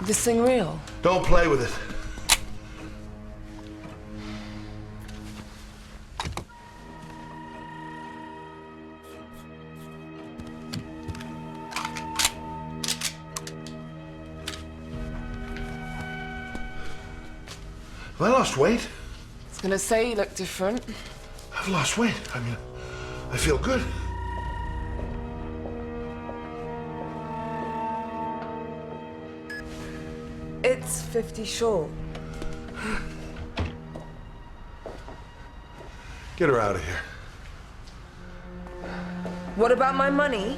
This thing real? Don't play with it. Have I lost weight? I was gonna say you look different. I've lost weight. I mean, I feel good. It's 50 short. Get her out of here. What about my money?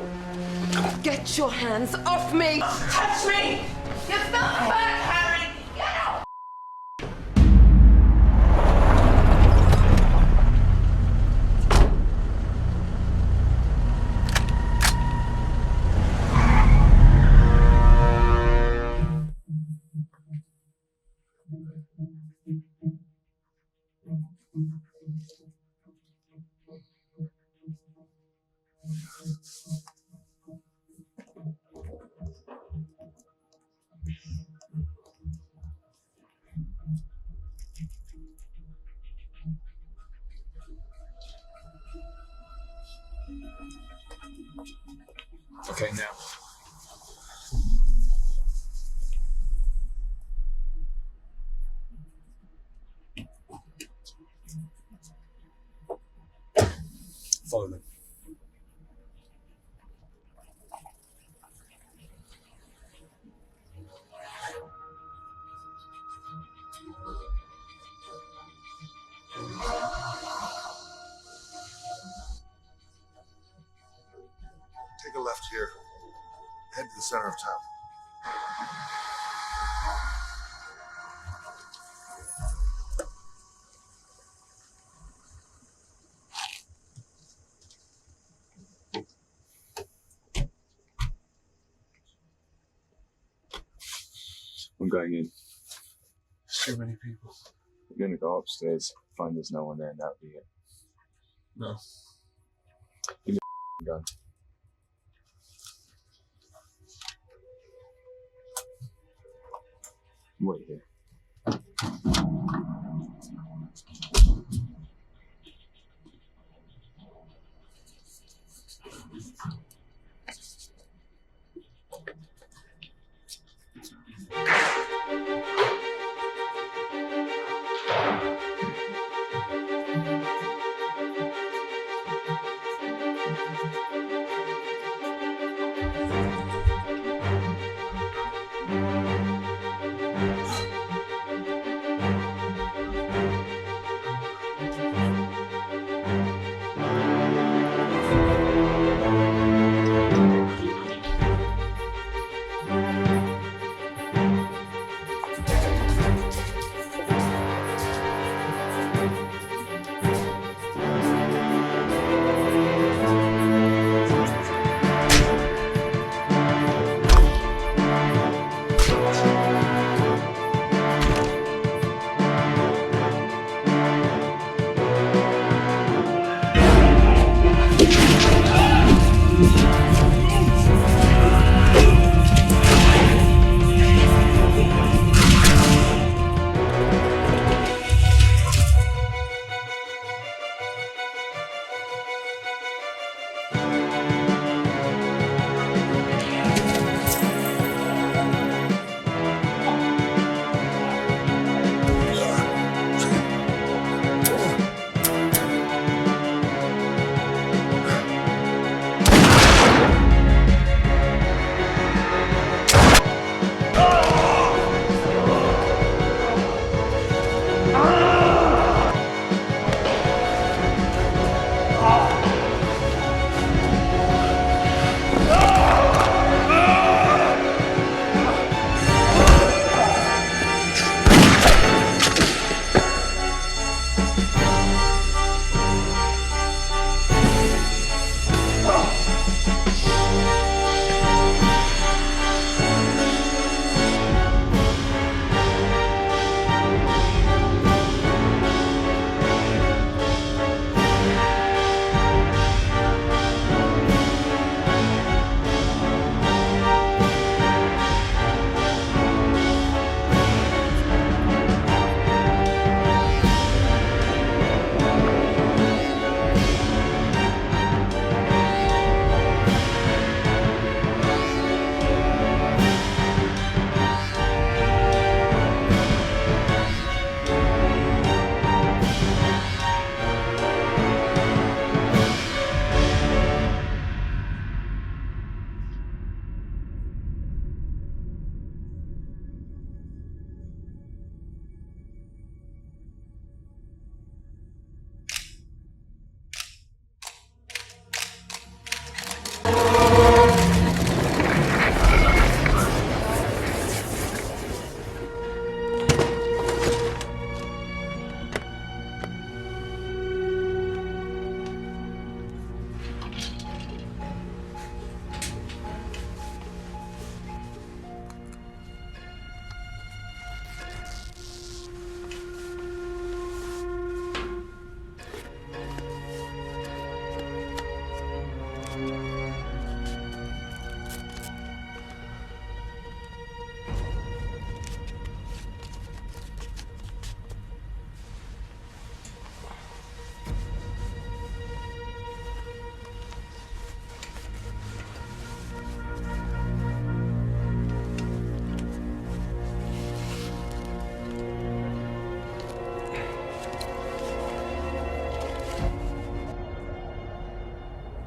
Get your hands off me! Touch me! You're not hurt, Harry! Get out! Okay, now. Follow them. Take a left here. Head to the center of town. I'm going in. Too many people. I'm gonna go upstairs, find there's no one there, and that'll be it. No. Give me the gun. Wait here.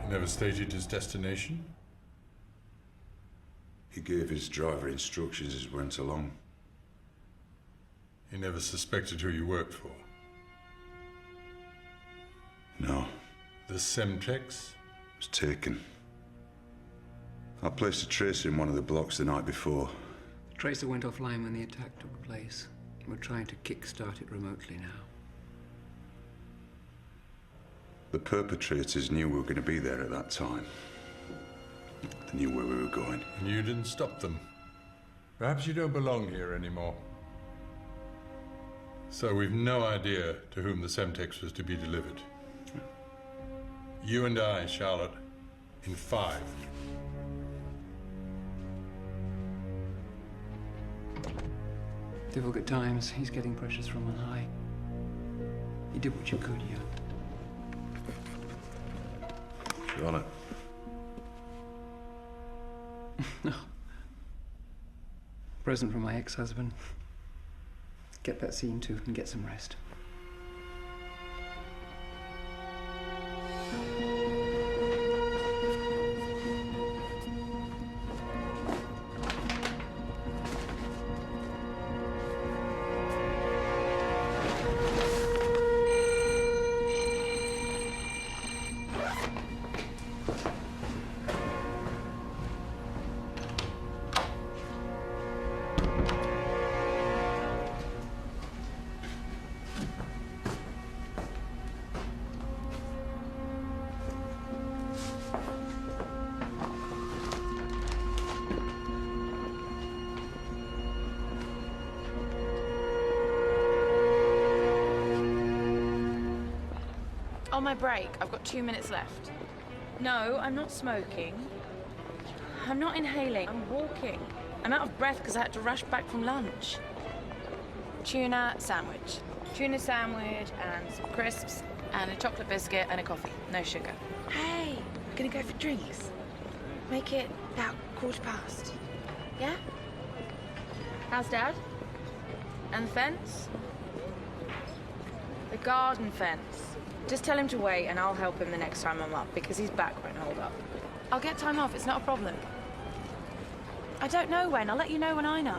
Never stated his destination? He gave his driver instructions as he went along. He never suspected who you worked for? No. The Semtex? Was taken. I placed a tracer in one of the blocks the night before. The tracer went offline when the attack took place. We're trying to kickstart it remotely now. The perpetrators knew we were going to be there at that time. They knew where we were going. And you didn't stop them. Perhaps you don't belong here anymore. So we've no idea to whom the Semtex was to be delivered. You and I, Charlotte, in 5. Difficult times. He's getting pressures from on high. You did what you could, yeah. Charlotte. No. Present from my ex-husband. Get that scene too and get some rest. On my break, I've got 2 minutes left. No, I'm not smoking. I'm not inhaling, I'm walking. I'm out of breath because I had to rush back from lunch. Tuna sandwich. Tuna sandwich and some crisps and a chocolate biscuit and a coffee. No sugar. Hey, we're gonna go for drinks. Make it about 1:15. Yeah? How's Dad? And the fence? The garden fence. Just tell him to wait and I'll help him the next time I'm up because his back won't hold up. I'll get time off, it's not a problem. I don't know when, I'll let you know when I know.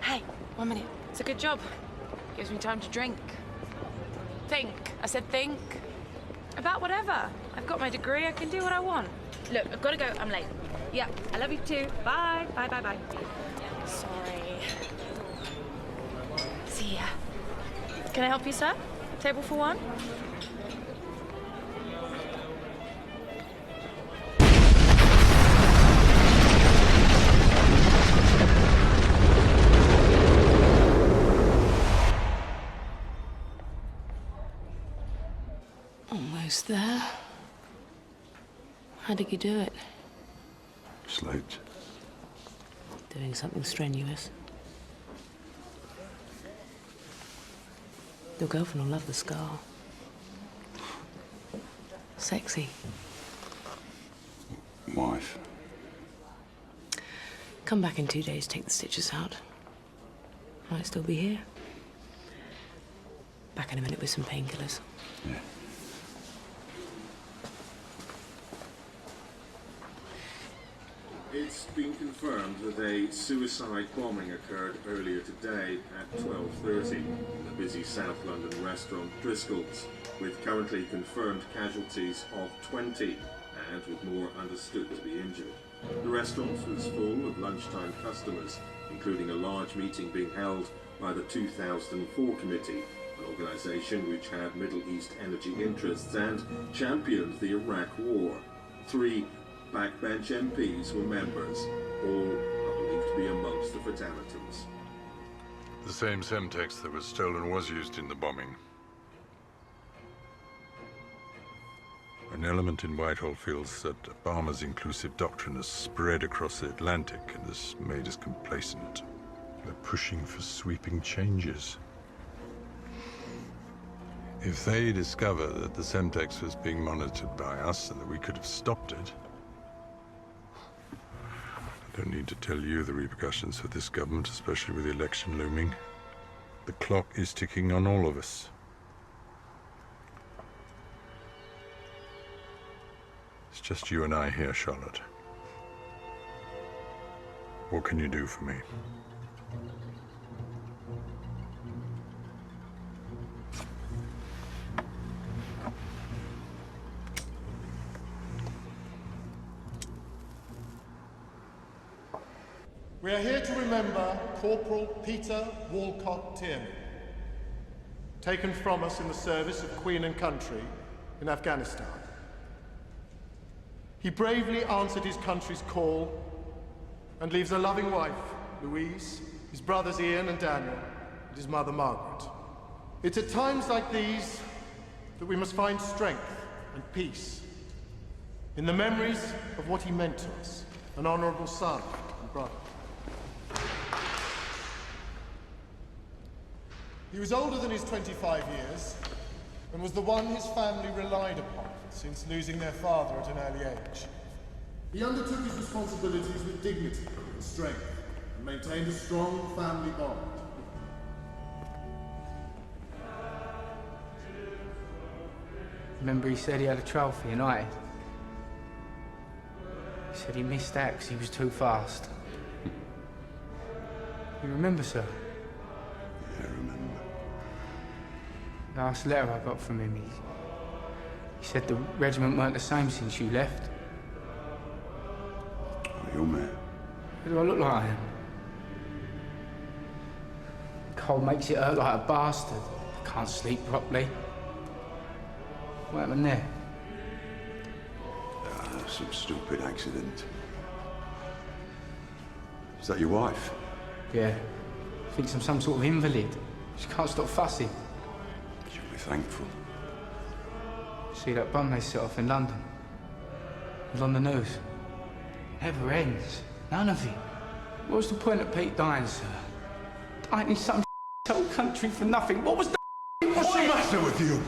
Hey, 1 minute. It's a good job. Gives me time to drink. Think. I said think. About whatever. I've got my degree, I can do what I want. Look, I've got to go, I'm late. Yeah, I love you too. Bye, bye, bye, bye. Sorry. See ya. Can I help you, sir? Table for one? Almost there. How did you do it? Slept. Doing something strenuous. Your girlfriend will love the scar. Sexy. Wife. Come back in 2 days, take the stitches out. Might still be here. Back in a minute with some painkillers. Yeah. It's been confirmed that a suicide bombing occurred earlier today at 12:30 in the busy South London restaurant Driscoll's, with currently confirmed casualties of 20 and with more understood to be injured. The restaurant was full of lunchtime customers, including a large meeting being held by the 2004 committee, an organisation which had Middle East energy interests and championed the Iraq War. 3 backbench MPs were members, all are believed to be amongst the fatalities. The same Semtex that was stolen was used in the bombing. An element in Whitehall feels that Obama's inclusive doctrine has spread across the Atlantic and has made us complacent. They're pushing for sweeping changes. If they discover that the Semtex was being monitored by us and that we could have stopped it, I don't need to tell you the repercussions for this government, especially with the election looming. The clock is ticking on all of us. It's just you and I here, Charlotte. What can you do for me? We are here to remember Corporal Peter Walcott Tierney, taken from us in the service of Queen and country in Afghanistan. He bravely answered his country's call and leaves a loving wife, Louise, his brothers Ian and Daniel, and his mother Margaret. It's at times like these that we must find strength and peace in the memories of what he meant to us, an honorable son and brother. He was older than his 25 years and was the one his family relied upon since losing their father at an early age. He undertook his responsibilities with dignity and strength and maintained a strong family bond. Remember he said he had a trophy in United? He said he missed that because he was too fast. You remember, sir? Yeah, I remember. Last letter I got from him, he said the regiment weren't the same since you left. Oh, you're mad. What do I look like I am? Cold makes it hurt like a bastard. I can't sleep properly. What happened there? Some stupid accident. Is that your wife? Yeah. Thinks I'm some sort of invalid. She can't stop fussing. She'll be thankful. See that bum they set off in London? It was on the news. Never ends. None of it. What was the point of Pete dying, sir? Dying in some whole country for nothing. What was the What's the matter with you?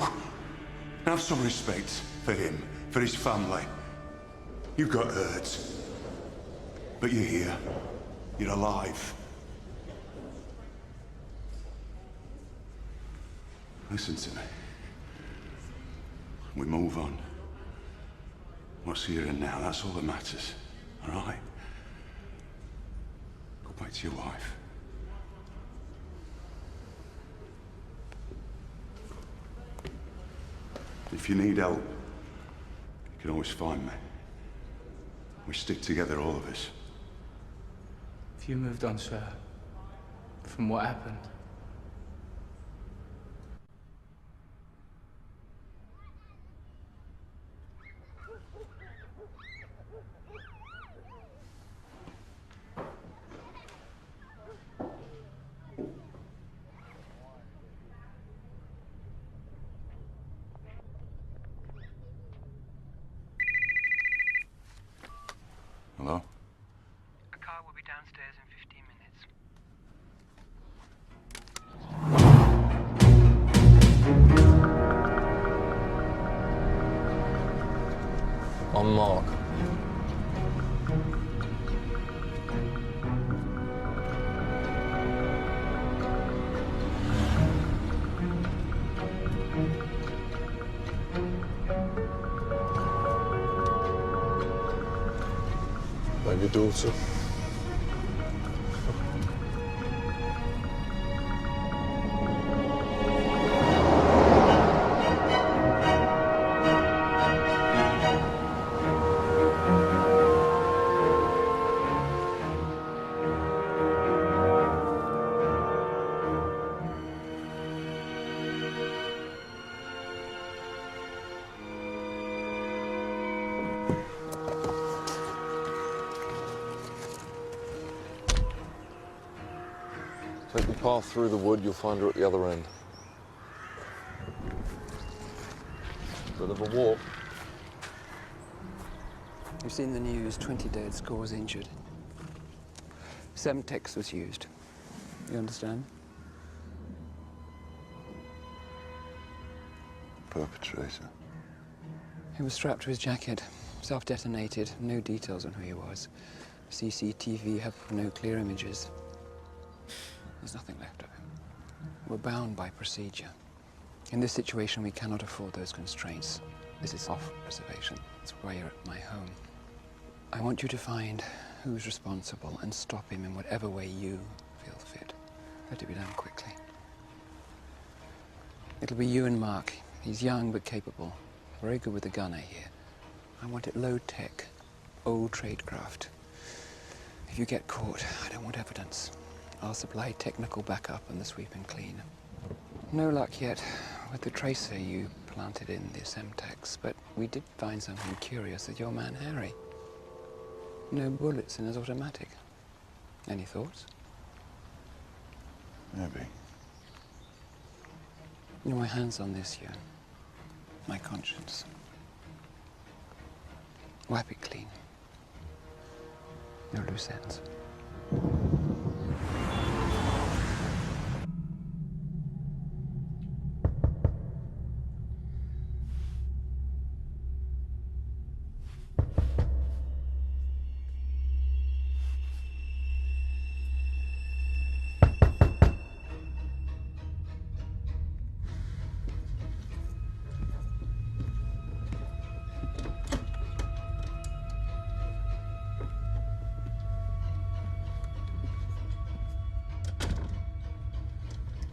Have some respect for him, for his family. You got hurt. But you're here. You're alive. Listen to me. We move on. What's here and now, that's all that matters. All right? Go back to your wife. If you need help, you can always find me. We stick together, all of us. Have you moved on, sir? From what happened? Hello? A car will be downstairs in 15 minutes. On mark. I'm your daughter. Take the path through the wood, you'll find her at the other end. Bit of a walk. You've seen the news, 20 dead, scores injured. Semtex was used. You understand? Perpetrator. He was strapped to his jacket, self-detonated, no details on who he was. CCTV have no clear images. There's nothing left of him. We're bound by procedure. In this situation, we cannot afford those constraints. This is off-reservation. It's why you're at my home. I want you to find who's responsible and stop him in whatever way you feel fit. Let it be done quickly. It'll be you and Mark. He's young but capable. Very good with the gun, I hear. I want it low-tech, old tradecraft. If you get caught, I don't want evidence. I'll supply technical backup and the sweep and clean. No luck yet with the tracer you planted in the Semtex, but we did find something curious with your man, Harry. No bullets in his automatic. Any thoughts? Maybe. You know, my hand's on this, Ewan. My conscience. Wipe it clean. No loose ends.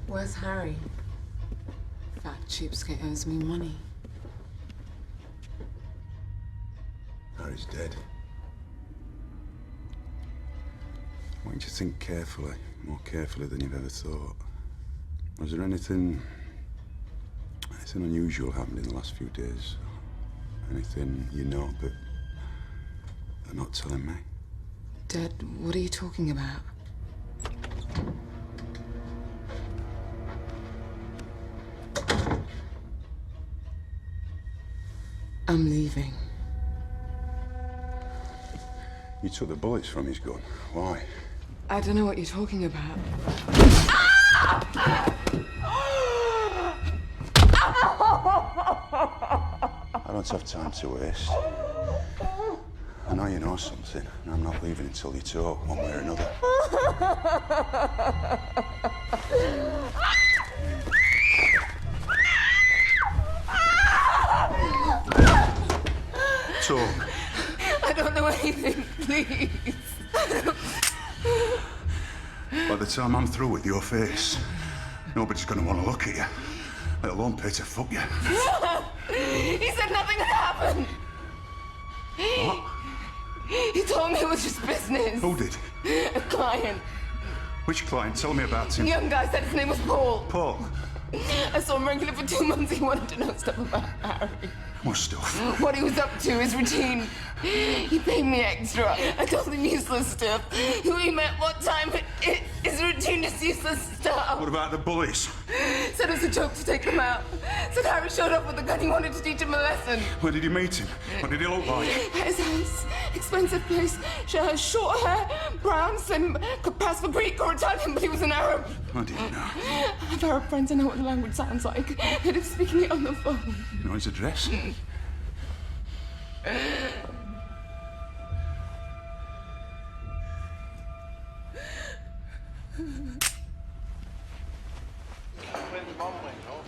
Where's Harry? Fat cheapskate owes me money. Harry's dead. I want you to think carefully, more carefully than you've ever thought. Was there anything unusual happened in the last few days? Anything you know but are not telling me? Dad, what are you talking about? I'm leaving. You took the bullets from his gun. Why? I don't know what you're talking about. I don't have time to waste. I know you know something, and I'm not leaving until you talk, one way or another. Talk. I don't know anything, please. By the time I'm through with your face, nobody's gonna want to look at you, let alone pay to fuck you. He said nothing had happened. What? He told me it was just business. Who did? A client. Which client? Tell me about him. Young guy said his name was Paul. Paul? I saw him regularly for 2 months. He wanted to know stuff about Harry. What stuff? What he was up to, his routine. He paid me extra. I told him useless stuff. Who he met, what time, his routine is useless stuff. What about the bullies? Said it was a joke to take them out. Said Harry showed up with a gun. He wanted to teach him a lesson. Where did you meet him? What did he look like? At his house. Expensive place. Short hair, brown, slim, could pass for Greek or Italian, but he was an Arab. I didn't know. I have Arab friends. I know what the language sounds like. Heard him speaking it on the phone. You know his address? When the bomb went off,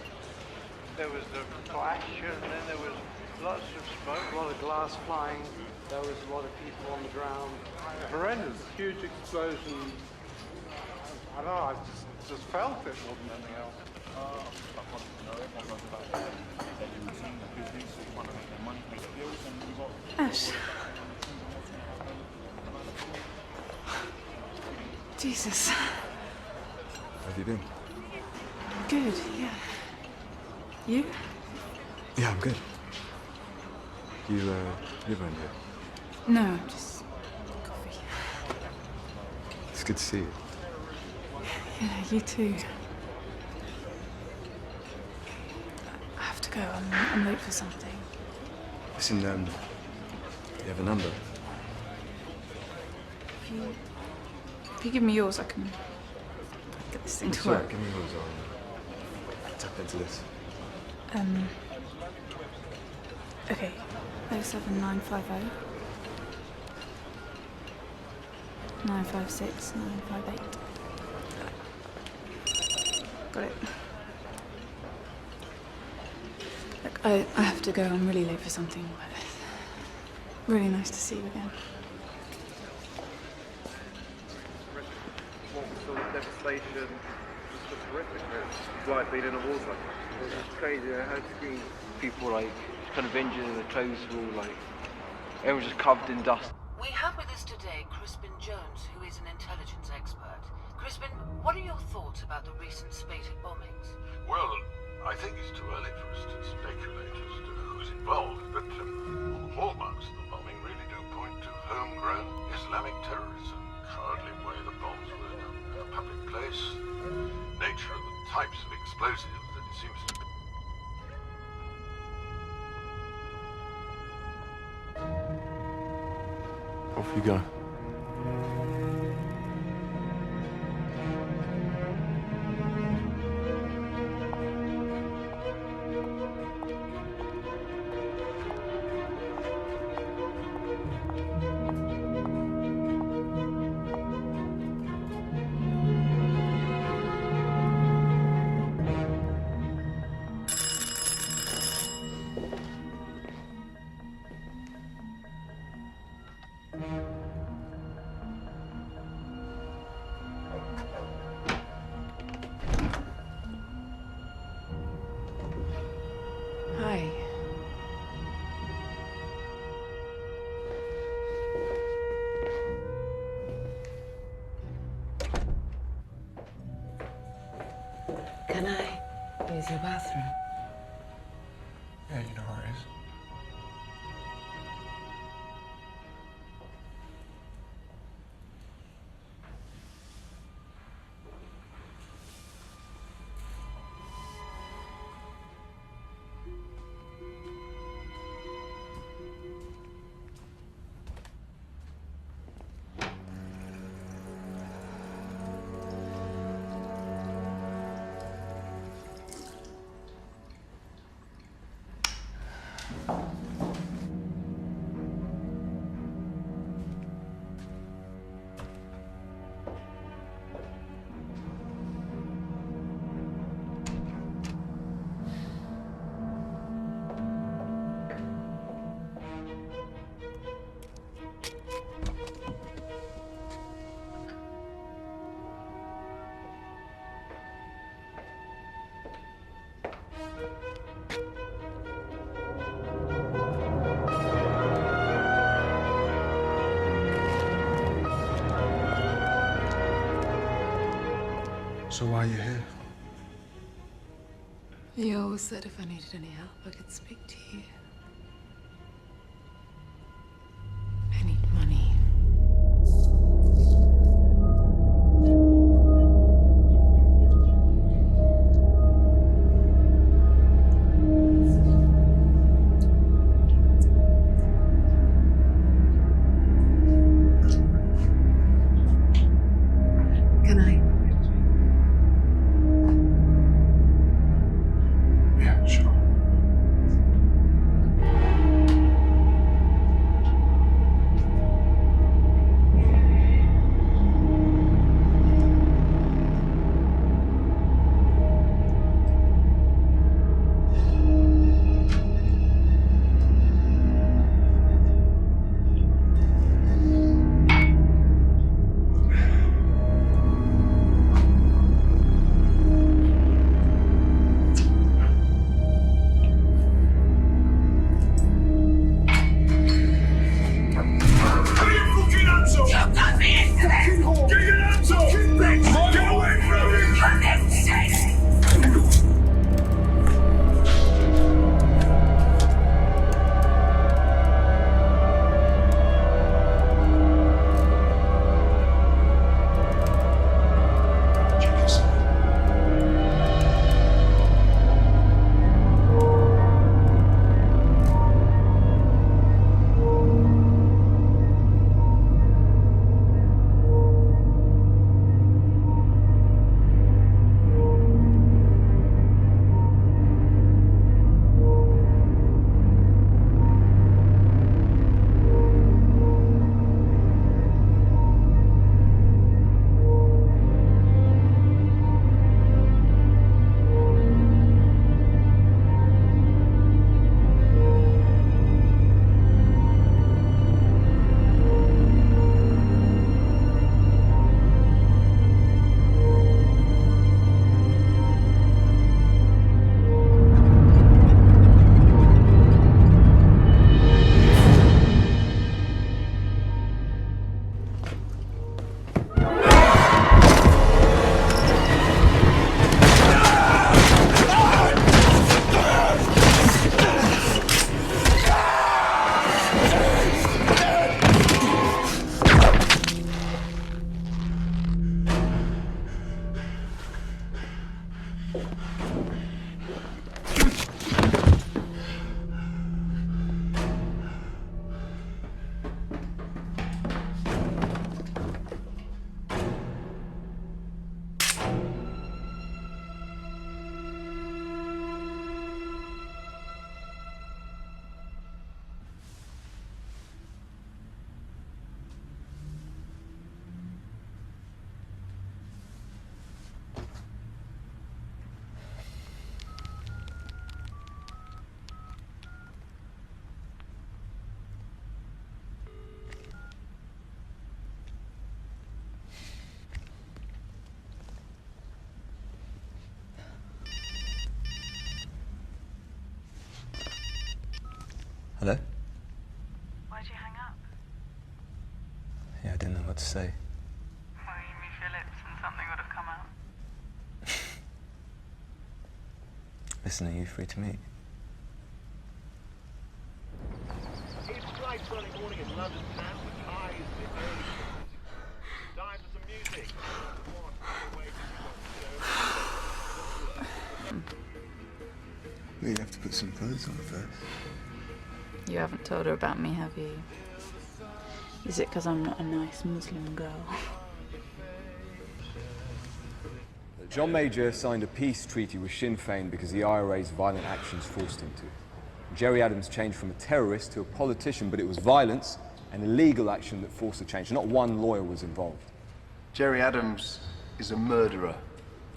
there was the flash, and then there was lots of smoke, a lot of glass flying. There was a lot of people on the ground. Horrendous, huge explosion. I don't know, I just felt it more than anything else. Ash. Jesus. How have you been? Good, yeah. You? Yeah, I'm good. You, live around here? No, just coffee. It's good to see you. Yeah, you too. I have to go. I'm late for something. Listen, you have a number? If you give me yours, I can get this thing to Sorry, work. give me yours. I'll tap into this. Okay. 07950 956 958. Got it. Look, I have to go. I'm really late for something, but really nice to see you again. What sort of devastation was horrific. It's like being in a war zone. It's crazy. I heard screams. People like kind of injured and the clothes were all like, everyone just covered in dust. We have with us today Crispin Jones, who is an intelligence expert. Crispin, what are your thoughts about the recent spate of bombings? Well, I think it's too early for us to speculate as to who's involved, but all the hallmarks of the bombing really do point to homegrown Islamic terrorism. Hardly where the bombs were in a public place, nature of the types of explosives that it seems to be. Off you go. Hi. Can I use your bathroom? Yeah, you know where it is. So why are you here? You always said if I needed any help, I could speak to you. I need money. Can I? Yeah, sure. Hello? Why'd you hang up? Yeah, I didn't know what to say. Well, you move your lips and something would have come out. Listen, are you free to meet? It's bright sunny morning in London town with highs in early time for some music. Well, you have to put some clothes on first. You haven't told her about me, have you? Is it because I'm not a nice Muslim girl? John Major signed a peace treaty with Sinn Féin because the IRA's violent actions forced him to. Jerry Adams changed from a terrorist to a politician, but it was violence and illegal action that forced the change. Not one lawyer was involved. Jerry Adams is a murderer.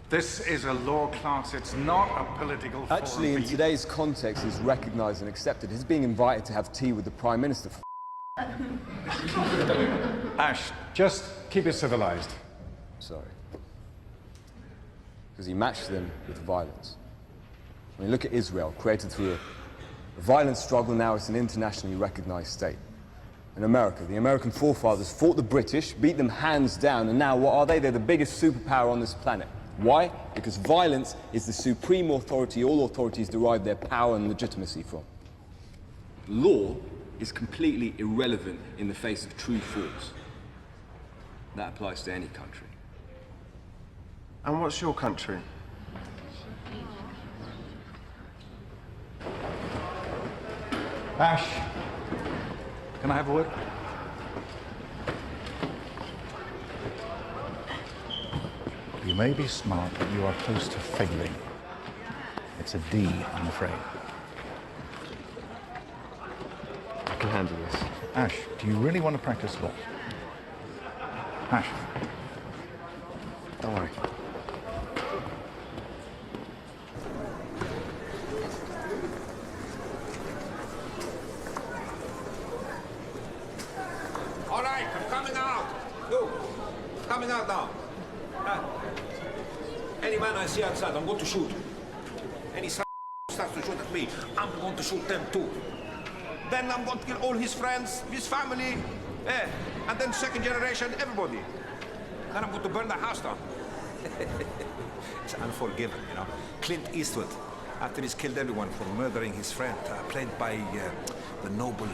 This is a law class, it's not a political forum. Actually, in today's context, is recognised and accepted. His being invited to have tea with the Prime Minister. Ash, just keep it civilized. Sorry. Because he matched them with violence. I mean, look at Israel, created through a violent struggle. Now it's an internationally recognised state. In America, the American forefathers fought the British, beat them hands down, and now what are they? They're the biggest superpower on this planet. Why? Because violence is the supreme authority all authorities derive their power and legitimacy from. Law is completely irrelevant in the face of true force. That applies to any country. And what's your country? Ash, can I have a word? You may be smart, but you are close to failing. It's a D, I'm afraid. I can handle this. Ash, do you really want to practice law? Ash. Don't worry. All right, I'm coming out. You, coming out now. Any man I see outside, I'm going to shoot. Any starts to shoot at me, I'm going to shoot them too. Then I'm going to kill all his friends, his family, and then second generation, everybody. Then I'm going to burn the house down. It's unforgiving, you know. Clint Eastwood, after he's killed everyone for murdering his friend, played by the noble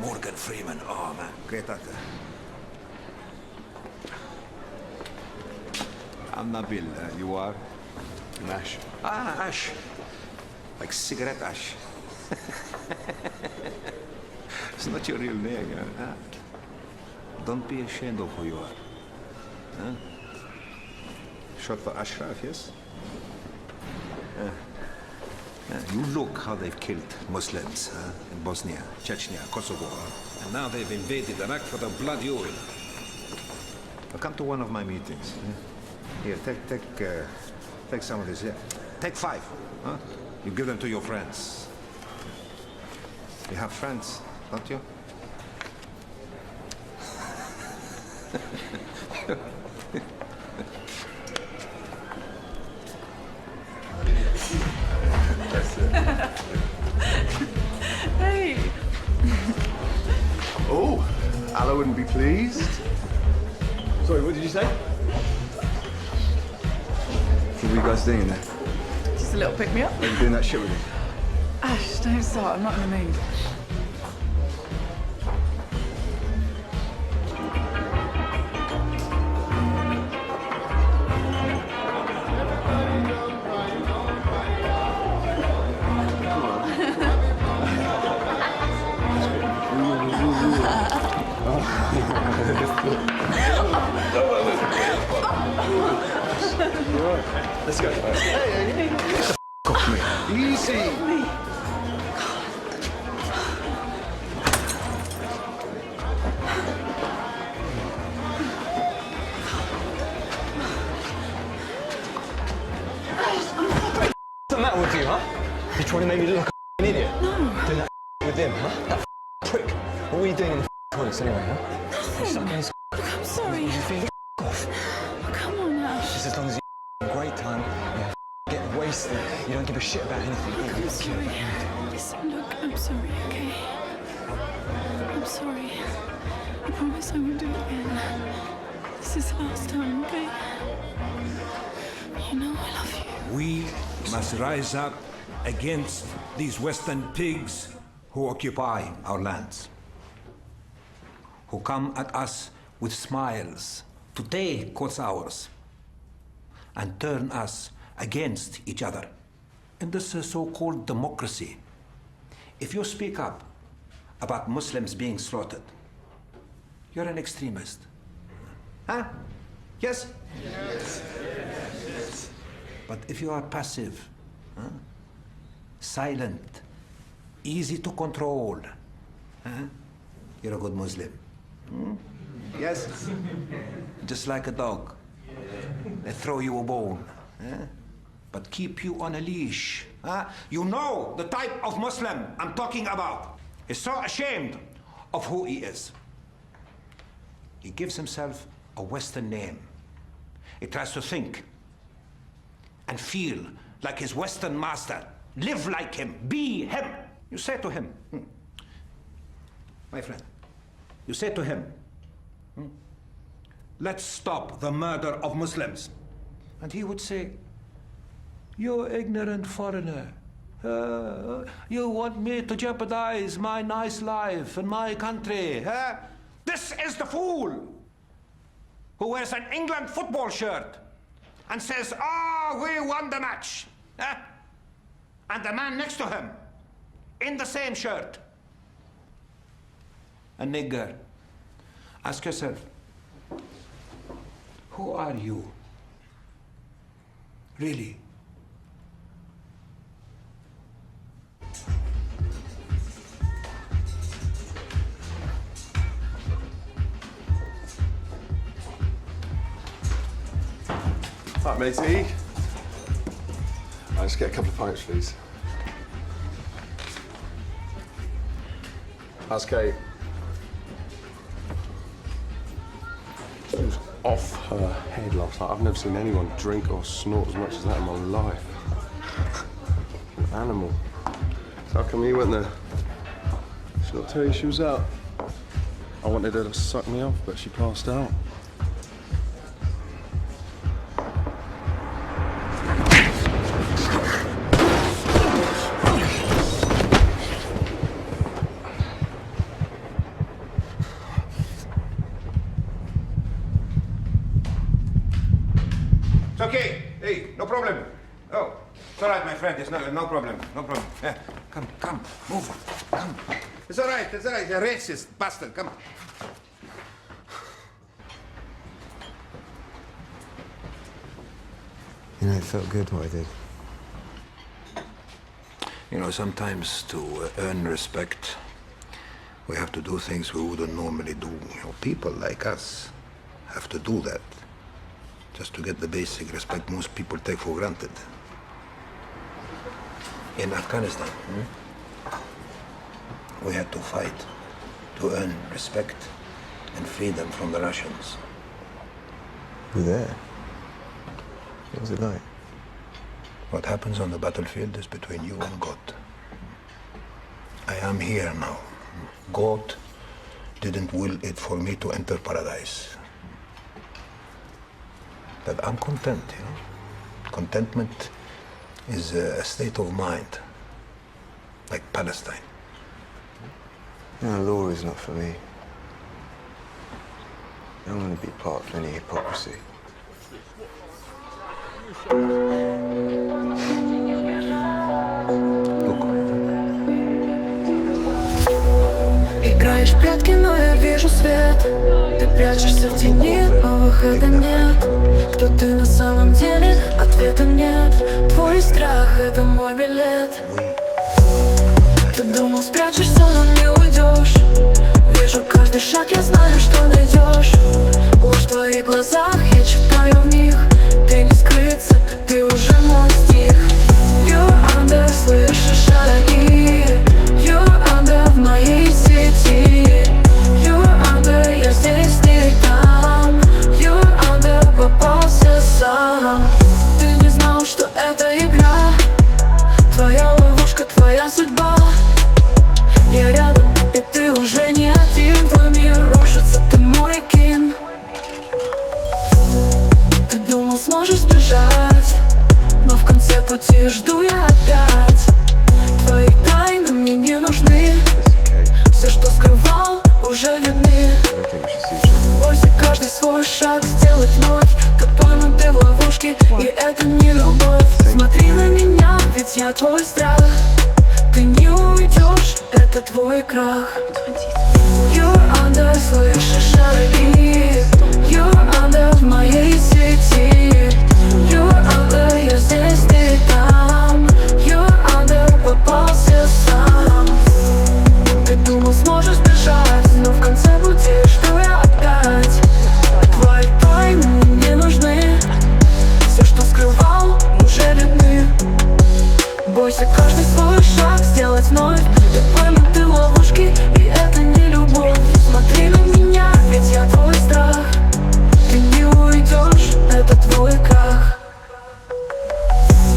Morgan Freeman. Oh man, great actor. I'm Nabil, you are? I'm Ash. Ah, Ash. Like cigarette ash. It's not your real name, you know. Don't be ashamed of who you are. Huh? Short for Ashraf, yes? You look how they've killed Muslims in Bosnia, Chechnya, Kosovo, and now they've invaded Iraq for the blood you will. Now come to one of my meetings. Here, take some of this. Here, take 5. Huh? You give them to your friends. You have friends, don't you? Hey! Oh, Allah wouldn't be pleased. Sorry, what did you say? What were you guys doing in there? Just a little pick-me-up. Are you doing that shit with him? Ash, don't start. I'm not in the mood. Let's go. Hey, get the off me. Easy. What's the matter with you, huh? You trying to make me look like an idiot? No. Doing that with him, huh? That prick. What were you doing in the toilets anyway, huh? Nothing. His I'm sorry. You feel off. Oh, come on, Ash. Just as long as you have a great time, you get wasted, you don't give a shit about anything. I'm sorry. Listen, look, I'm sorry, okay? promise I won't do it again. This is the last time, okay? You know I love you. We must rise up against these Western pigs who occupy our lands, who come at us with smiles to take what's ours and turn us against each other. In this so-called democracy, if you speak up about Muslims being slaughtered, you're an extremist. Huh? Yes? Yes. But if you are passive, silent, easy to control, you're a good Muslim. Yes? Just like a dog. They throw you a bone, but keep you on a leash. You know the type of Muslim I'm talking about. He's so ashamed of who he is. He gives himself a Western name. He tries to think and feel like his Western master. Live like him, be him. You say to him, my friend, you say to him, let's stop the murder of Muslims. And he would say, you ignorant foreigner. You want me to jeopardize my nice life in my country. This is the fool who wears an England football shirt and says, oh, we won the match. And the man next to him, in the same shirt, a nigger. Ask yourself, who are you? Really? Right, matey. I'll just get a couple of pints, please. How's Kate? She was off her head last night. I've never seen anyone drink or snort as much as that in my life. An animal. So how come you went there? She not tell you she was out? I wanted her to suck me off, but she passed out. Okay, hey, no problem. Oh, it's all right, my friend. It's no problem, no problem. Yeah, come, move, come. It's all right, You're a racist bastard, come. You know, it felt good what I did. You know, sometimes to earn respect, we have to do things we wouldn't normally do. You know, people like us have to do that just to get the basic respect most people take for granted. In Afghanistan, we had to fight to earn respect and freedom from the Russians. You were there? What was it like? What happens on the battlefield is between you and God. I am here now. God didn't will it for me to enter paradise. But I'm content, you know. Contentment is a state of mind, like Palestine. You know, law is not for me. I don't want to be part of any hypocrisy. Играешь в прятки, но я вижу свет. Ты прячешься в тени, но выхода нет. Кто ты на самом деле? Ответа нет. Твой страх — это мой билет. Ты думал, спрячешься, но не уйдешь. Вижу каждый шаг, я знаю, что найдешь. Ложь в твоих глазах, я читаю в них. Ты не скрыться, ты уже мой стих. You're under, слышишь шаги. You're under в моей сети. You're under, я здесь, ты там. You're under, попался сам. Ты не знал, что это игра. Твоя ловушка, твоя судьба. Я рядом, и ты уже уже видны. Бойся каждый свой шаг сделать вновь, попонуты в ловушке, и это не любовь. Смотри на меня, ведь я твой страх. Ты не уйдешь, это твой крах. You're under, слышишь шаги. You're under в моей сети. You're under, я здесь, ты там. You're under, попался сам. Ты думал, сможешь бежать, но в конце пути, что я опять. Твои тайны не нужны. Все, что скрывал, уже видны. Бойся каждый свой шаг сделать вновь. Ты пойманты в ловушке, и это не любовь. Смотри на меня, ведь я твой страх. Ты не уйдешь, это твой крах.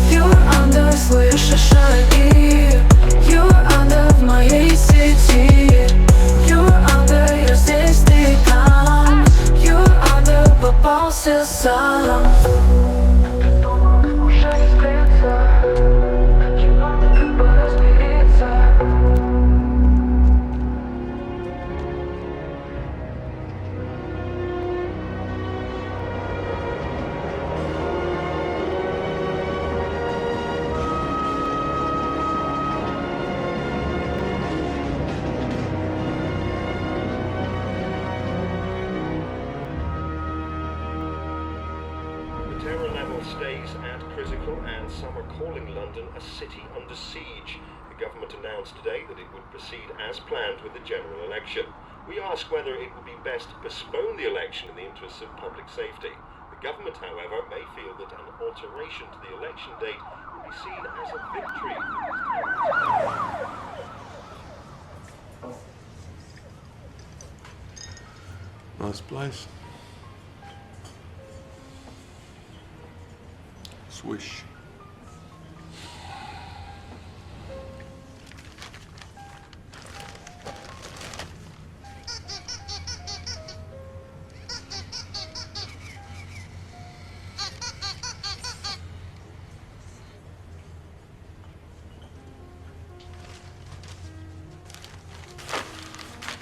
You're under, слышишь шаги. You're under в моей сети. You're under, я здесь, ты там. You're under, попался сам. Уже не скрыться. The terror level stays at critical, and some are calling London a city under siege. The government announced today that it would proceed as planned with the general election. We ask whether it would be best to postpone the election in the interests of public safety. The government, however, may feel that an alteration to the election date will be seen as a victory. Nice place. Swish.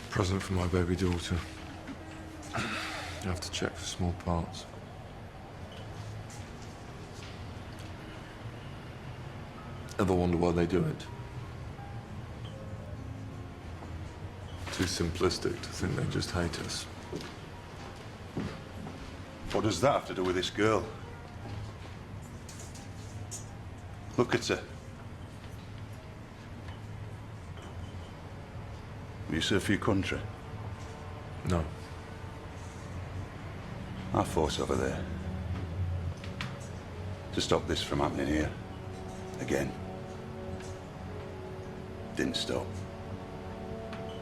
Present for my baby daughter. I have to check for small parts. Ever wonder why they do it? Too simplistic to think they just hate us. What does that have to do with this girl? Look at her. Will you serve for your country? No. Our force over there. To stop this from happening here. Again. Didn't stop.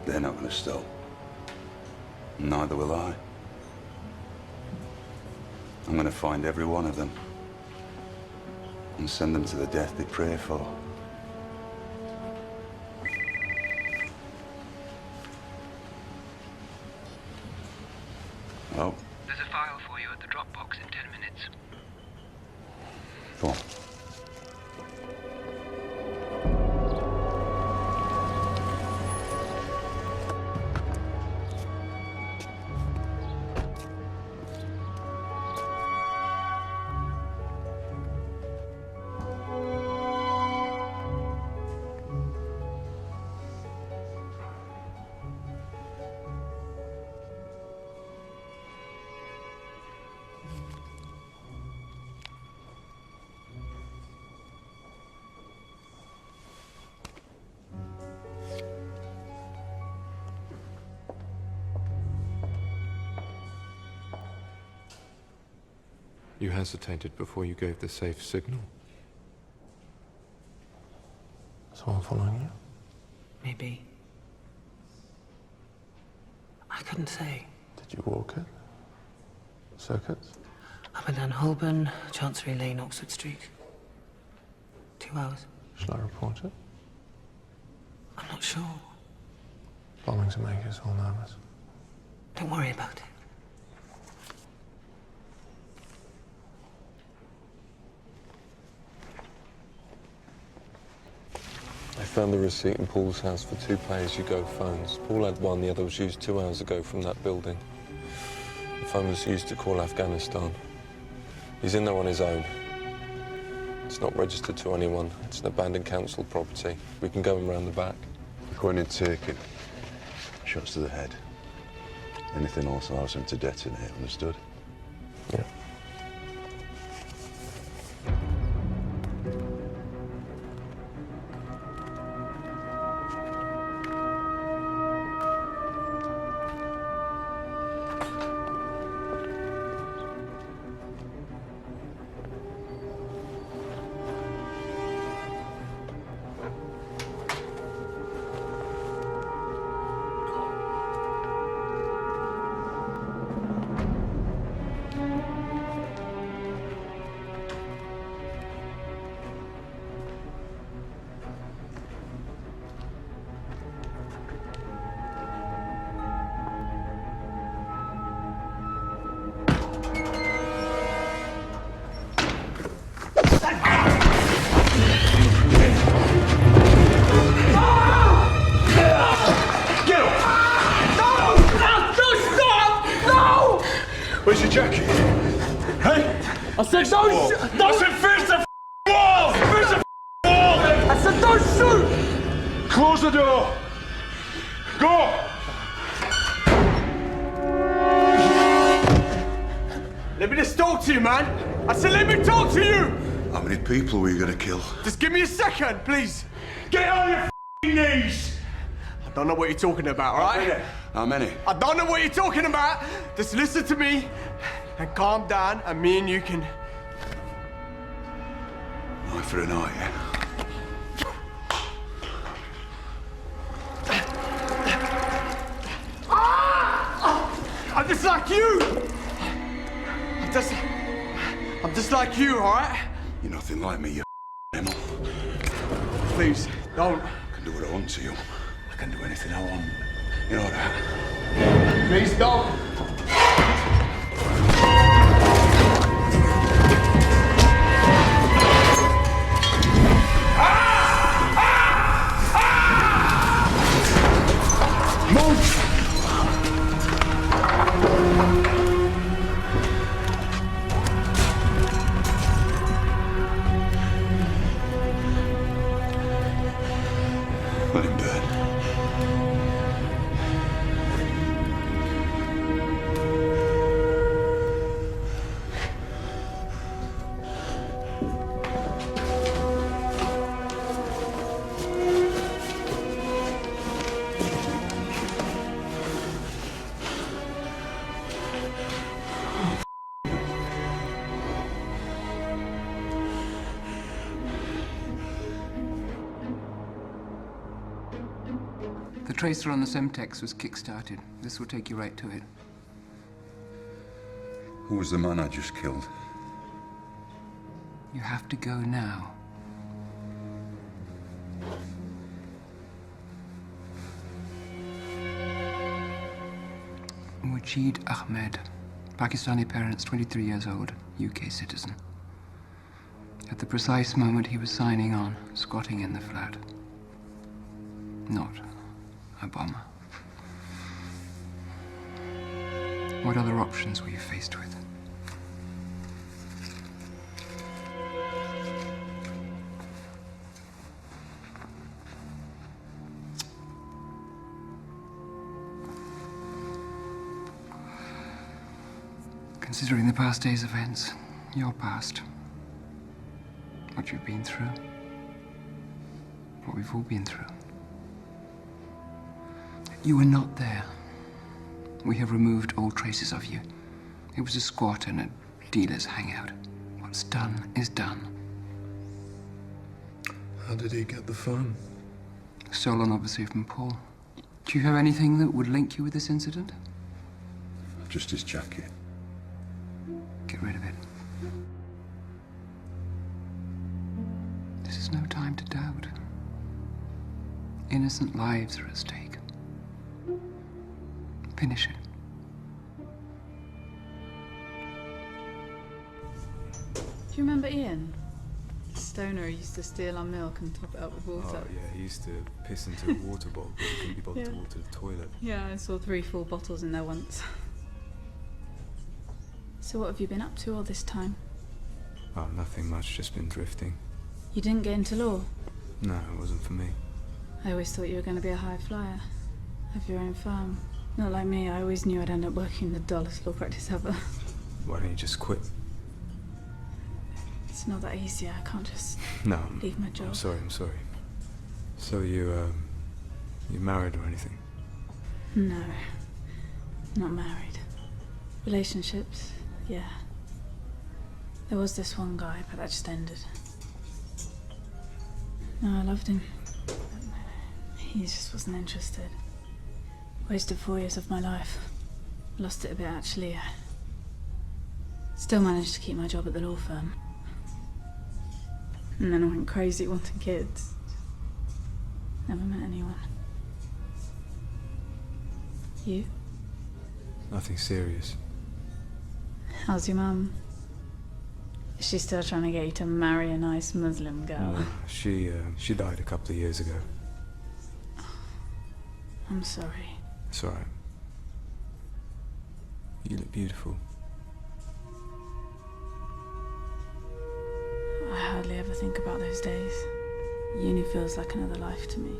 They're not going to stop. Neither will I. I'm going to find every one of them and send them to the death they pray for. Oh. There's a file for you at the Dropbox in 10 minutes. Go on. You hesitated before you gave the safe signal. Someone following you? Maybe. I couldn't say. Did you walk it? Circuits? Up and down Holborn, Chancery Lane, Oxford Street. 2 hours. Shall I report it? I'm not sure. Bombings will make us all nervous. Don't worry about it. I found the receipt in Paul's house for 2 pay-as-you-go phones. Paul had one, the other was used 2 hours ago from that building. The phone was used to call Afghanistan. He's in there on his own. It's not registered to anyone. It's an abandoned council property. We can go in round the back. According to ticket, shots to the head. Anything else allows him to detonate, understood? Yeah. Where's your jacket? Hey? I said don't shoot! I said face the wall! Face the wall! I said don't shoot! Close the door! Go! Let me just talk to you, man! I said let me talk to you! How many people were you gonna kill? Just give me a second, please! Get on your knees! I don't know what you're talking about, alright? How many? I don't know what you're talking about! Just listen to me and calm down, and me and you can... Eye for an eye, yeah? I'm just like you! I'm just like you, alright? You're nothing like me, you animal. Please, don't. I can do what I want to you. I can do anything I want. You know that? Please don't. Move! Let him burn. The tracer on the Semtex was kick-started. This will take you right to it. Who was the man I just killed? You have to go now. Mujid Ahmed, Pakistani parents, 23 years old, UK citizen. At the precise moment he was signing on, squatting in the flat. Not a bomber. What other options were you faced with? Considering the past day's events, your past, what you've been through, what we've all been through. You were not there. We have removed all traces of you. It was a squat and a dealer's hangout. What's done is done. How did he get the phone? Stolen, obviously, from Paul. Do you have anything that would link you with this incident? Just his jacket. Get rid of it. This is no time to doubt. Innocent lives are at stake. Finish it. Do you remember Ian? stoner who used to steal our milk and top it up with water. Oh, yeah, he used to piss into a water bottle, but he couldn't be bothered to water the toilet. Yeah, I saw 3 full bottles in there once. So what have you been up to all this time? Oh, nothing much, just been drifting. You didn't get into law? No, it wasn't for me. I always thought you were going to be a high flyer. Have your own firm. Not like me, I always knew I'd end up working in the dullest law practice ever. Why don't you just quit? It's not that easy, I can't just leave my job. I'm sorry. So you married or anything? No, not married. Relationships, yeah. There was this one guy, but that just ended. No, I loved him. He just wasn't interested. Wasted 4 years of my life. Lost it a bit, actually. Still managed to keep my job at the law firm. And then I went crazy wanting kids. Never met anyone. You? Nothing serious. How's your mum? Is she still trying to get you to marry a nice Muslim girl? No, she died a couple of years ago. I'm sorry. It's alright. You look beautiful. I hardly ever think about those days. Uni feels like another life to me.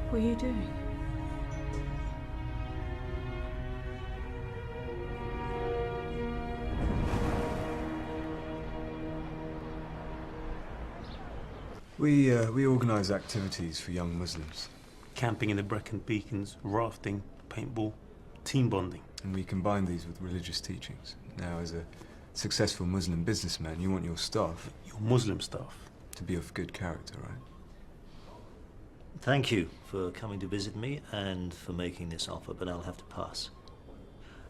What are you doing? We organise activities for young Muslims. Camping in the Brecon Beacons, rafting, paintball, team bonding. And we combine these with religious teachings. Now, as a successful Muslim businessman, you want your staff... Your Muslim staff? To be of good character, right? Thank you for coming to visit me and for making this offer, but I'll have to pass.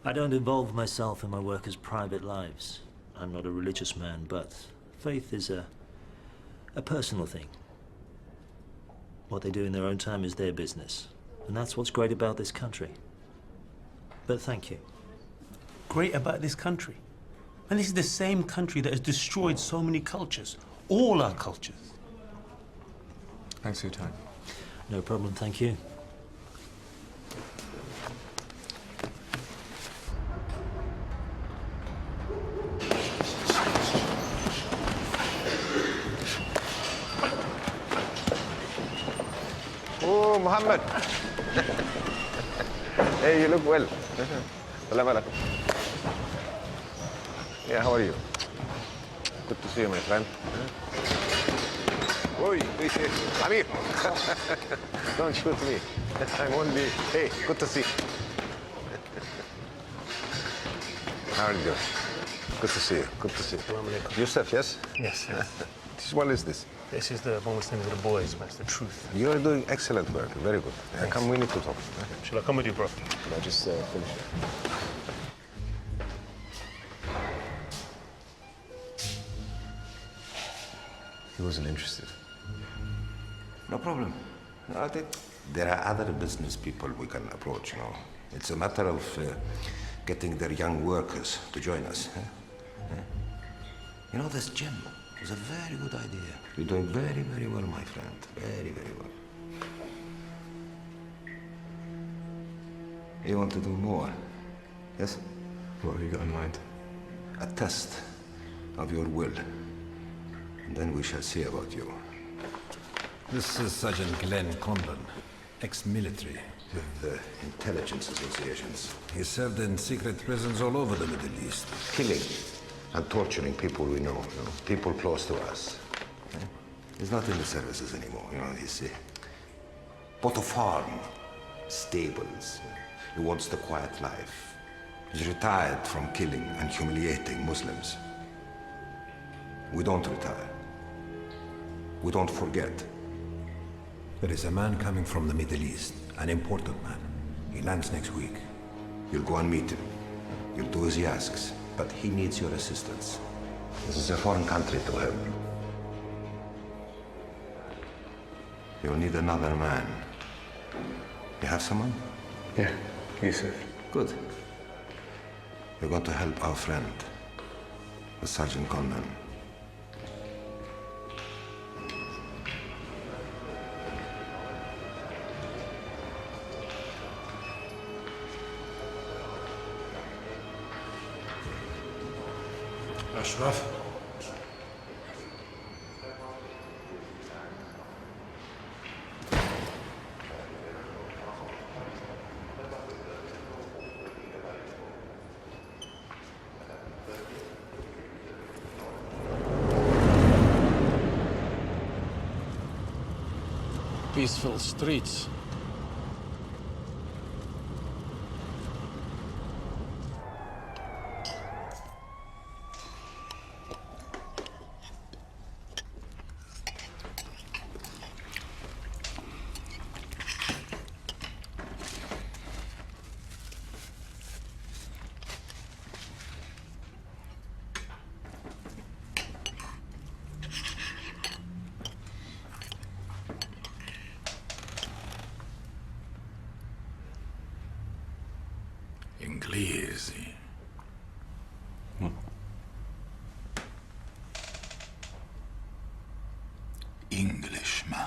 I don't involve myself in my workers' private lives. I'm not a religious man, but faith is a personal thing. What they do in their own time is their business. And that's what's great about this country. But thank you. Great about this country? And this is the same country that has destroyed so many cultures. All our cultures. Thanks for your time. No problem, thank you. Oh, Muhammad. Hey, you look well. Salam alaikum. Yeah, how are you? Good to see you, my friend. Oi, Amir. Don't shoot me. I'm only... Hey, good to see you. How are you doing? Good to see you. Good to see you. Yusuf, yes? Yes. What is this? This is the bonus thing with the boys, man. It's the truth. You are doing excellent work. Very good. Come, we need to talk. Shall I come with you, bro? Can I just finish it? He wasn't interested. No problem. I think there are other business people we can approach, you know. It's a matter of getting their young workers to join us. You know, this gym was a very good idea. You're doing very, very well, my friend. Very, very well. You want to do more? Yes? What have you got in mind? A test of your will. And then we shall see about you. This is Sergeant Glenn Conlon, ex-military. With the intelligence associations. He served in secret prisons all over the Middle East. Killing and torturing people we know, you know, people close to us. He's not in the services anymore, you know, he's bought a farm, stables. He wants the quiet life. He's retired from killing and humiliating Muslims. We don't retire. We don't forget. There is a man coming from the Middle East, an important man. He lands next week. You'll go and meet him. You'll do as he asks, but he needs your assistance. This is a foreign country to him. You'll need another man. You have someone? Yeah, Yusuf. Good. You're going to help our friend, the Sergeant Conman. Ashraf? Peaceful streets. Inglesi. Englishman.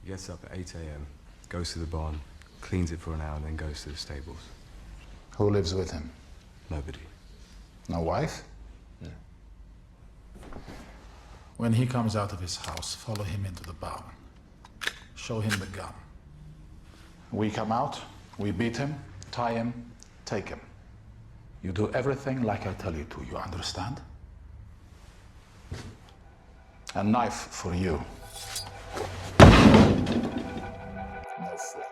He gets up at 8 a.m., goes to the barn, cleans it for an hour, and then goes to the stables. Who lives with him? Nobody. No wife? No. When he comes out of his house, follow him into the barn. Show him the gun. We come out, we beat him, tie him, take him. You do everything like I tell you to, you understand? A knife for you. No fork.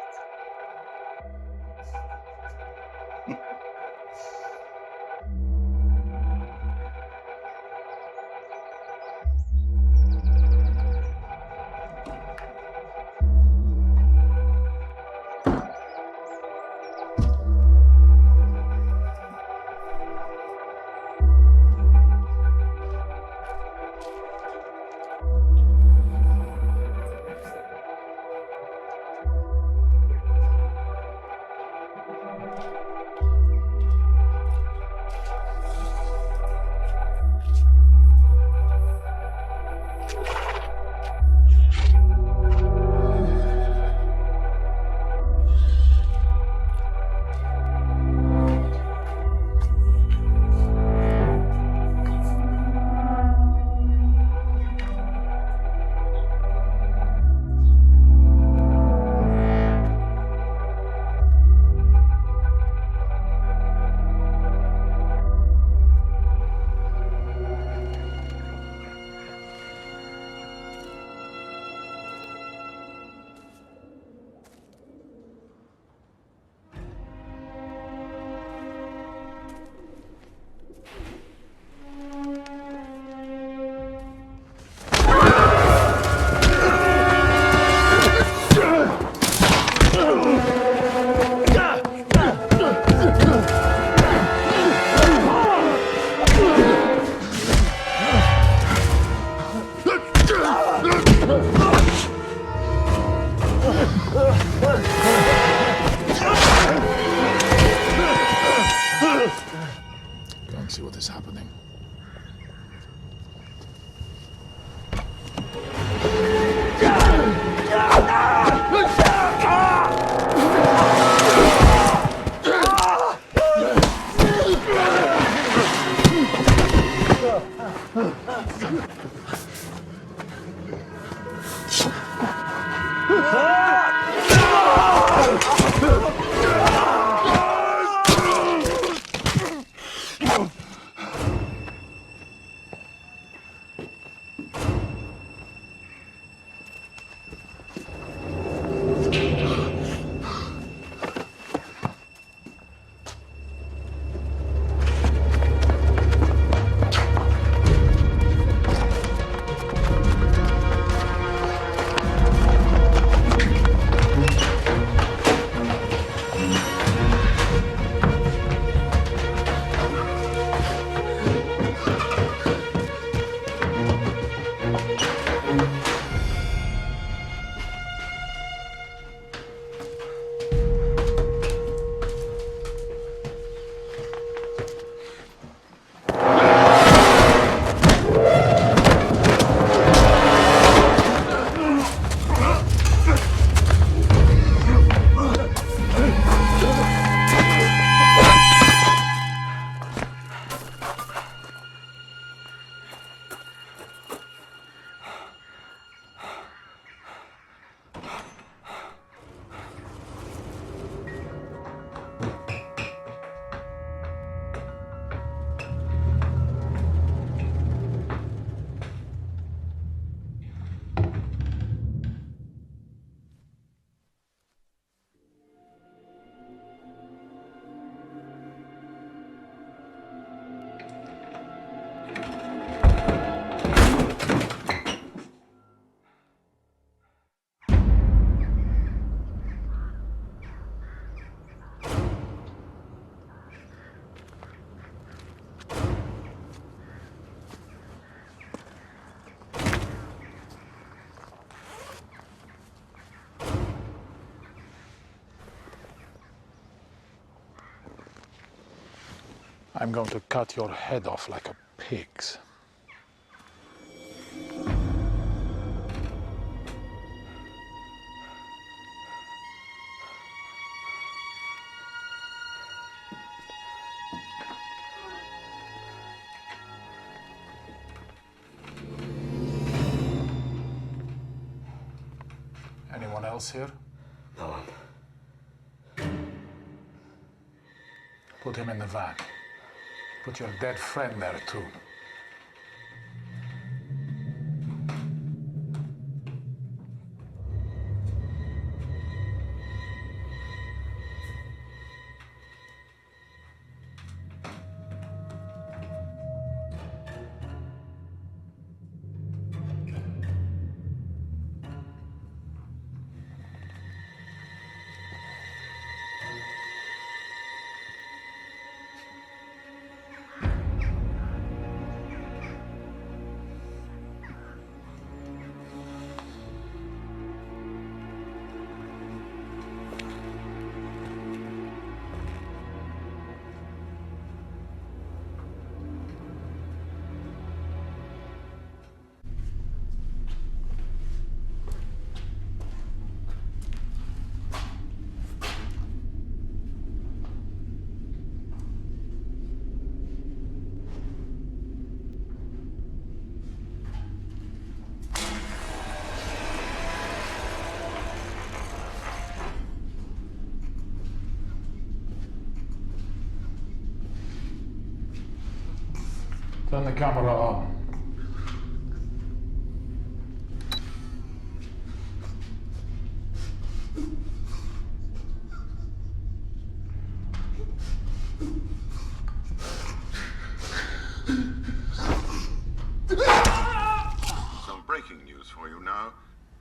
I'm going to cut your head off like a pig's. Anyone else here? No one. Put him in the van. Put your dead friend there, too. Turn the camera on. Some breaking news for you now.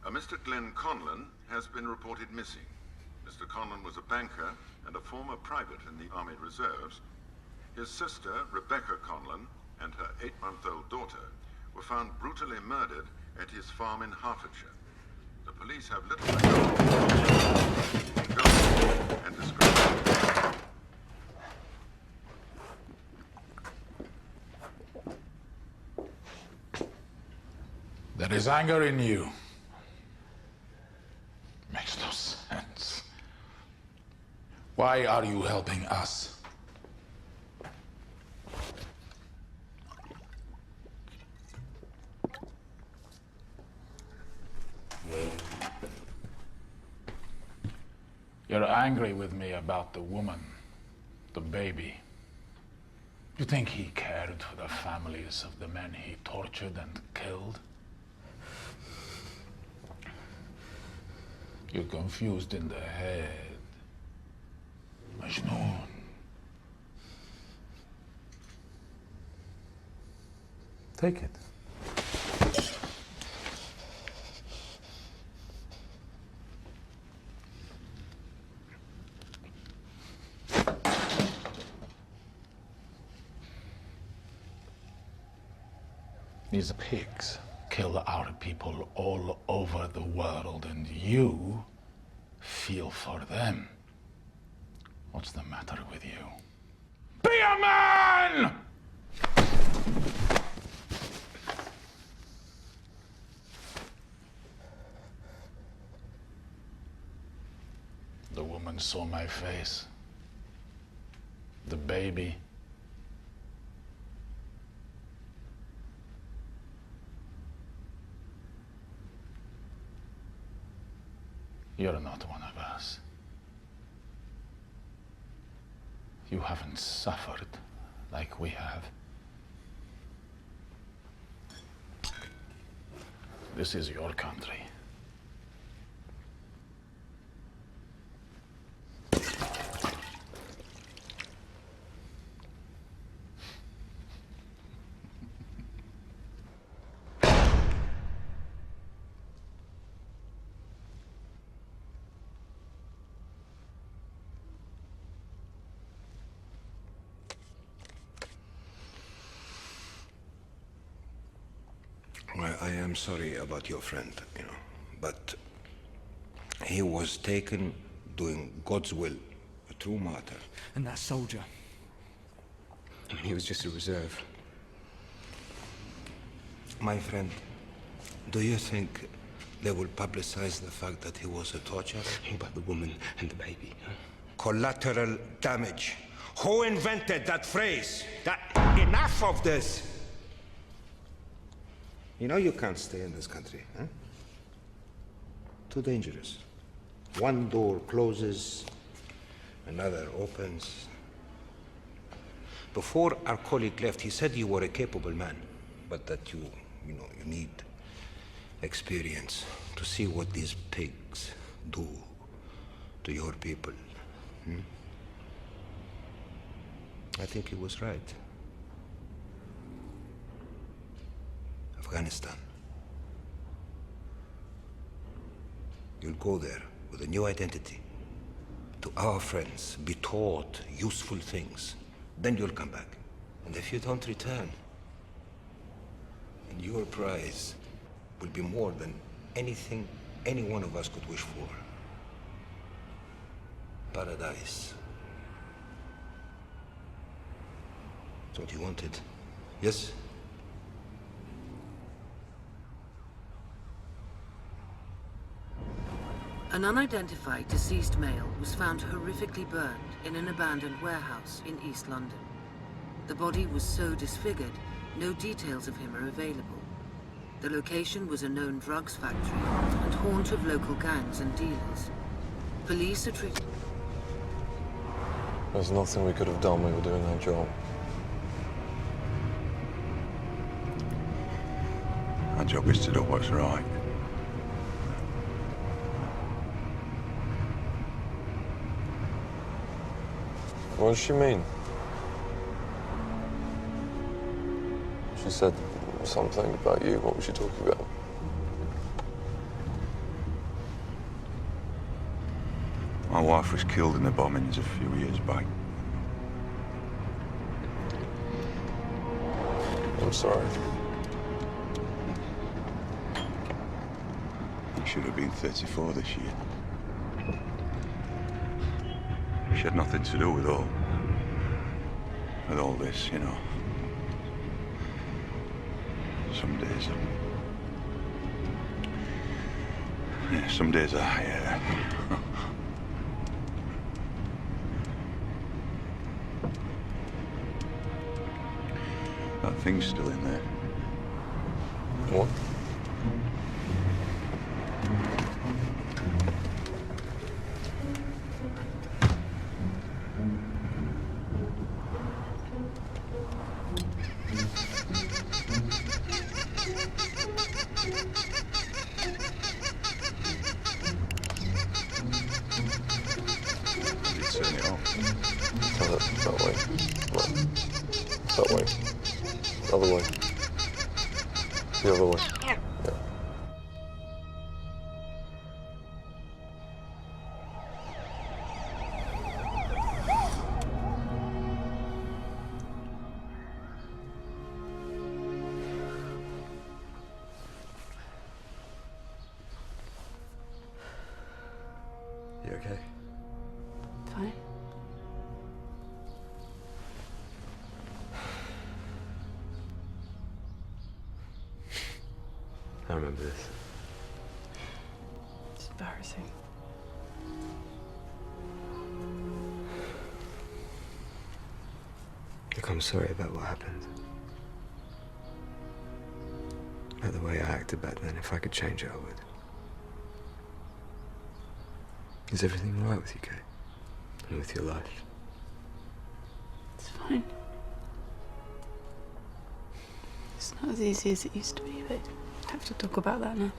Mr. Glenn Conlon has been reported missing. Mr. Conlon was a banker and a former private in the Army Reserves. His sister, Rebecca Conlon, and her 8-month-old daughter were found brutally murdered at his farm in Hertfordshire. The police have little and disgrace. There is anger in you. Makes no sense. Why are you helping us? You're angry with me about the woman, the baby. You think he cared for the families of the men he tortured and killed? You're confused in the head. Majnun. Take it. These pigs kill our people all over the world, and you feel for them. What's the matter with you? Be a man! The woman saw my face. The baby. You're not one of us. You haven't suffered like we have. This is your country. Well, I am sorry about your friend, but he was taken doing God's will, a true martyr. And that soldier, He was just a reserve. My friend, do you think they will publicize the fact that he was a torturer? About the woman and the baby, huh? Collateral damage. Who invented that phrase? That enough of this! You know you can't stay in this country, huh? Too dangerous. One door closes, another opens. Before our colleague left, he said you were a capable man, but that you need experience to see what these pigs do to your people. I think he was right. Afghanistan. You'll go there with a new identity. To our friends, be taught useful things. Then you'll come back. And if you don't return, and your prize will be more than anything any one of us could wish for. Paradise. That's what you wanted, yes? An unidentified deceased male was found horrifically burned in an abandoned warehouse in East London. The body was so disfigured, no details of him are available. The location was a known drugs factory and haunt of local gangs and dealers. Police are treating... There's nothing we could have done. We were doing our job. Our job is to do what's right. What does she mean? She said something about you. What was she talking about? My wife was killed in the bombings a few years back. I'm sorry. I should have been 34 this year. She had nothing to do with all this, you know. Some days I that thing's still in there. What? Turn it off. That way. Right. That way. Other way. The other way. Yeah. You okay? Fine. I remember this. It's embarrassing. Look, I'm sorry about what happened. About the way I acted back then. If I could change it, I would. Is everything all right with you, Kay? And with your life? It's fine. It's not as easy as it used to be, but I have to talk about that now.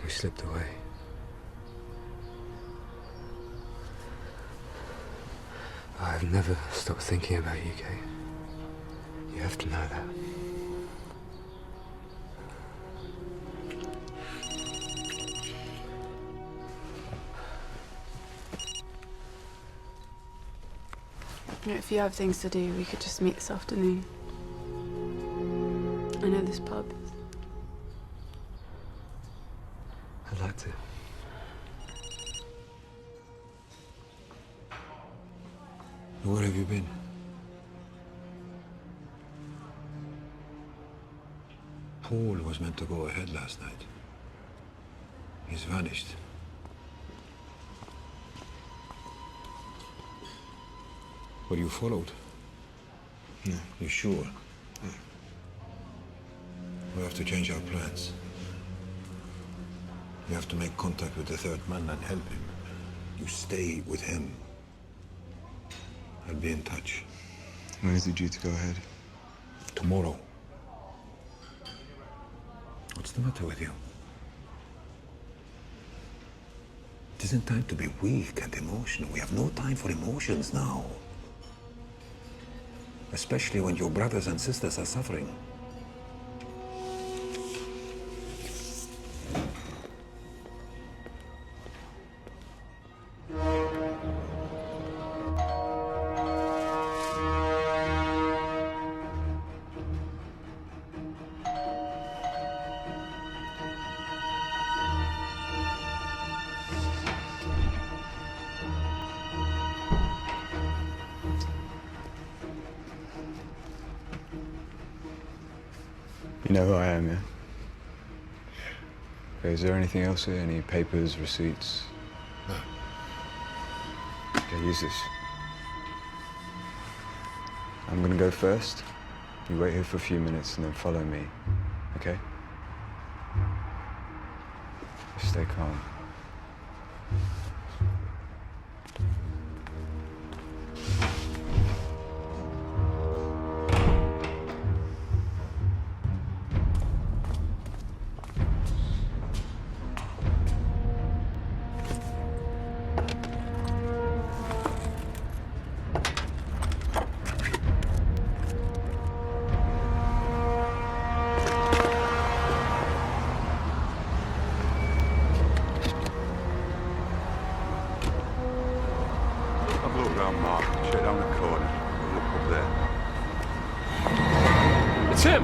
We slipped away. I've never stopped thinking about you, Kay. You have to know that. You know, if you have things to do, we could just meet this afternoon. I know this pub. I'd like to. Where have you been? Paul was meant to go ahead last night. He's vanished. Were you followed? No. You sure? No. We have to change our plans. You have to make contact with the third man and help him. You stay with him. I'll be in touch. When is it due to go ahead? Tomorrow. What's the matter with you? It isn't time to be weak and emotional. We have no time for emotions now. Especially when your brothers and sisters are suffering. You know who I am, yeah? Okay, is there anything else here? Any papers, receipts? No. Okay, use this. I'm gonna go first. You wait here for a few minutes and then follow me, okay? Just stay calm. Have a look round, Mark. Check down the corner. Look up there. It's him!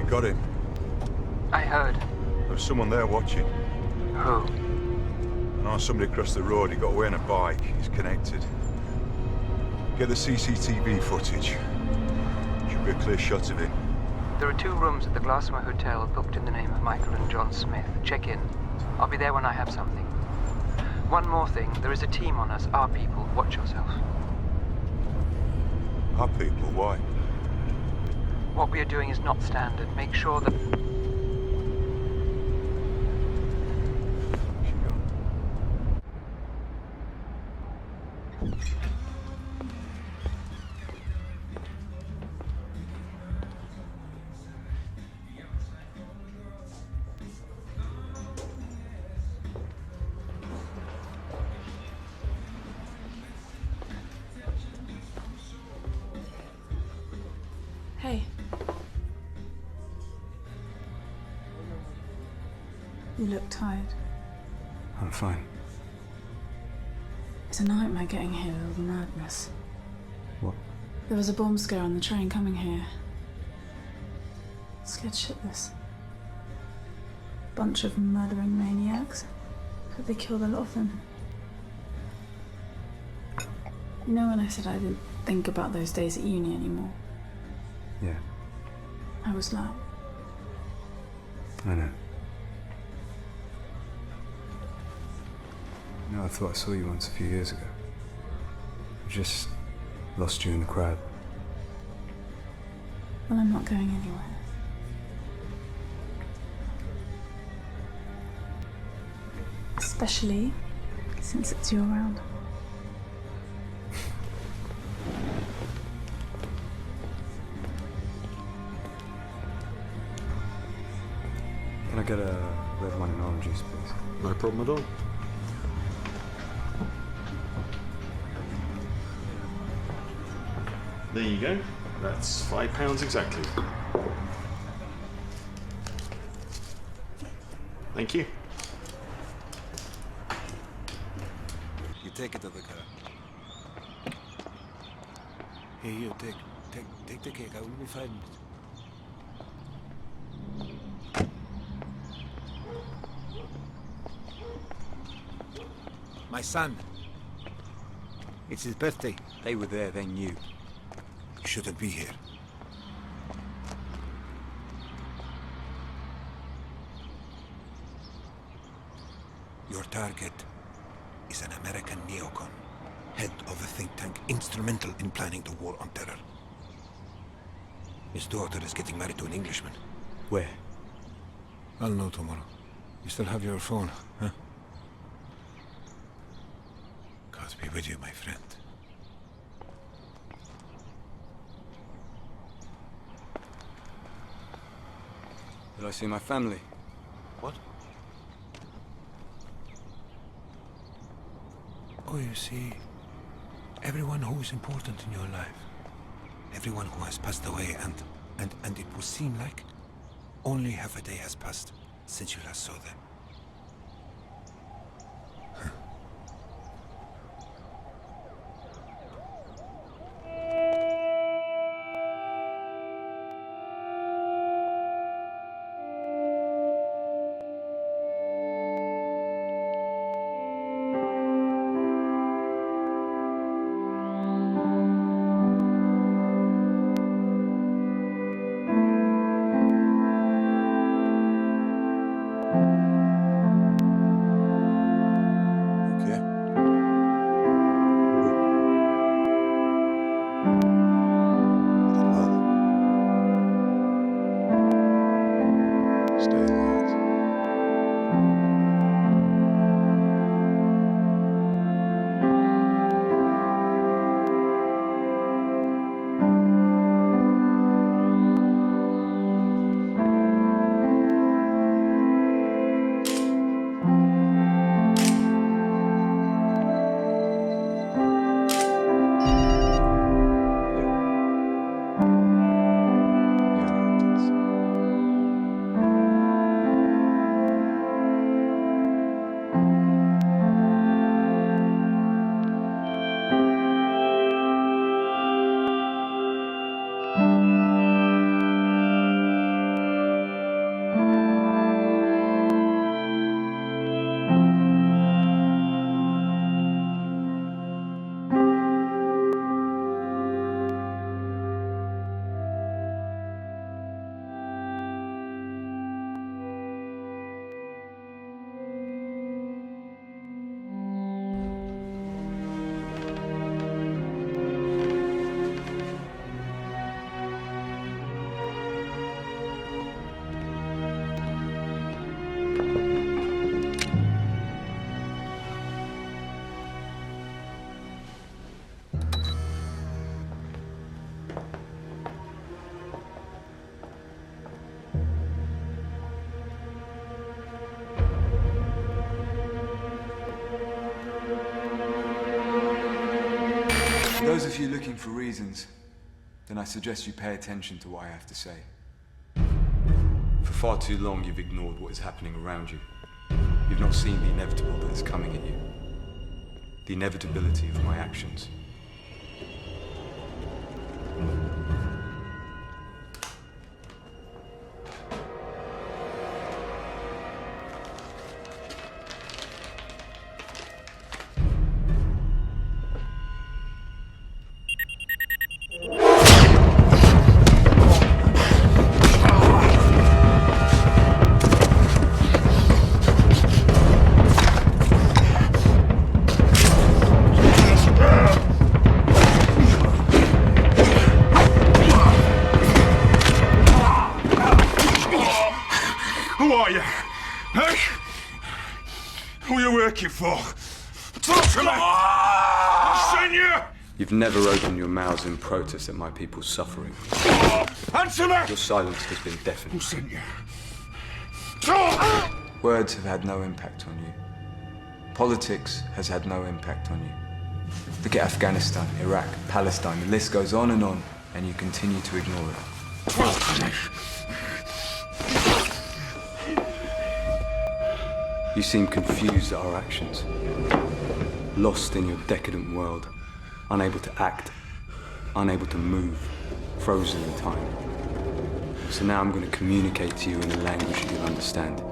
Got him. I heard. There's someone there watching. Who? I know somebody across the road. He got away on a bike. He's connected. Get the CCTV footage. Should be a clear shot of him. There are 2 rooms at the Glassmore Hotel booked in the name of Michael and John Smith. Check in. I'll be there when I have something. One more thing. There is a team on us. Our people. Watch yourself. Our people? Why? What we are doing is not standard. Make sure that... Hey. You look tired. I'm fine. It's a nightmare getting here with all the madness. What? There was a bomb scare on the train coming here. Scared shitless. Bunch of murdering maniacs. Hope they killed a lot of them. You know when I said I didn't think about those days at uni anymore? Yeah, I was like, I know. You know, I thought I saw you once a few years ago. I just lost you in the crowd. well, I'm not going anywhere. Especially since it's you around. Can I get a red wine and orange juice, please? No problem at all. There you go. That's £5 exactly. Thank you. You take it to the car. Here, you take the cake. I will be 5 minutes. My son. It's his birthday. They were there, they knew. You shouldn't be here. Your target is an American neocon, head of a think tank instrumental in planning the war on terror. His daughter is getting married to an Englishman. Where? I'll know tomorrow. You still have your phone, huh? God be with you, my friend. Did I see my family? What? Oh, you see, everyone who is important in your life, everyone who has passed away, and it will seem like only half a day has passed since you last saw them. Those of you looking for reasons, then I suggest you pay attention to what I have to say. For far too long, you've ignored what is happening around you. You've not seen the inevitable that is coming at you. The inevitability of my actions. Who are you? Hey? Who are you working for? Talk to me! I'll send you! You've never opened your mouths in protest at my people's suffering. Answer me! Your silence has been deafening. Who sent you? Words have had no impact on you. Politics has had no impact on you. Look at Afghanistan, Iraq, Palestine, the list goes on, and you continue to ignore it. You seem confused at our actions, lost in your decadent world, unable to act, unable to move, frozen in time. So now I'm going to communicate to you in a language that you'll understand.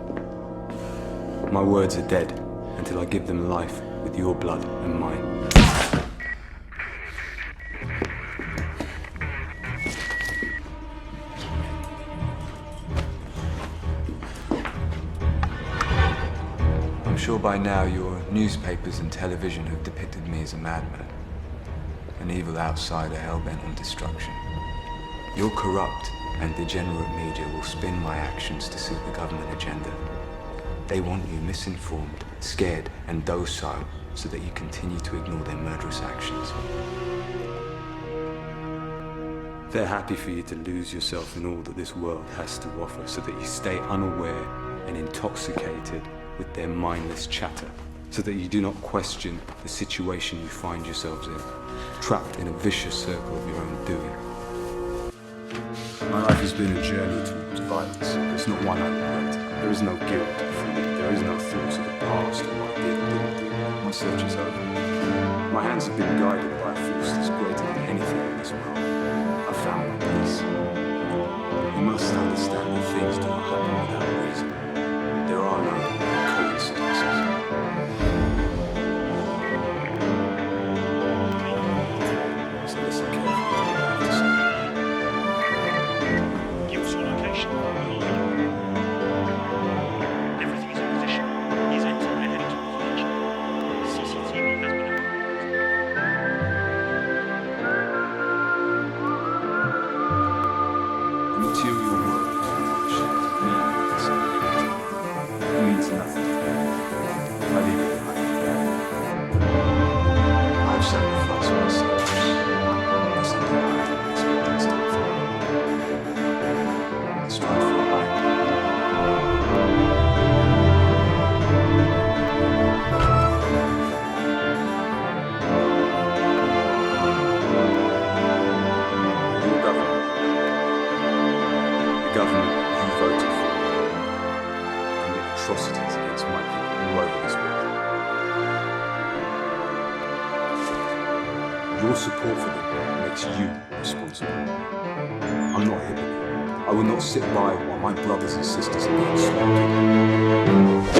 My words are dead until I give them life with your blood and mine. I'm sure by now your newspapers and television have depicted me as a madman, an evil outsider hell-bent on destruction. Your corrupt and degenerate media will spin my actions to suit the government agenda. They want you misinformed, scared, and docile so that you continue to ignore their murderous actions. They're happy for you to lose yourself in all that this world has to offer so that you stay unaware and intoxicated with their mindless chatter, so that you do not question the situation you find yourselves in, trapped in a vicious circle of your own doing. My life has been a journey towards violence. It's not one I regret. There is no guilt for me. There is no thoughts of the past or what I did or didn't do. My search is over. My hands have been guided by a force that's greater than anything in this world. I found my peace. You must understand that things do not happen without reason. There are no coincidences. So listen carefully to what I have to say. Give us your location. Everything is in position. He's entering ahead of the village. CCTV has been The material world it means nothing. I leave it behind. I've sacrificed myself. Someday I will experience it. Strive for life. Your government. The government you voted for. Commit atrocities against my people all over this world. Your support for them makes you responsible. I'm not a hypocrite. I will not sit by while my brothers and sisters are being slaughtered.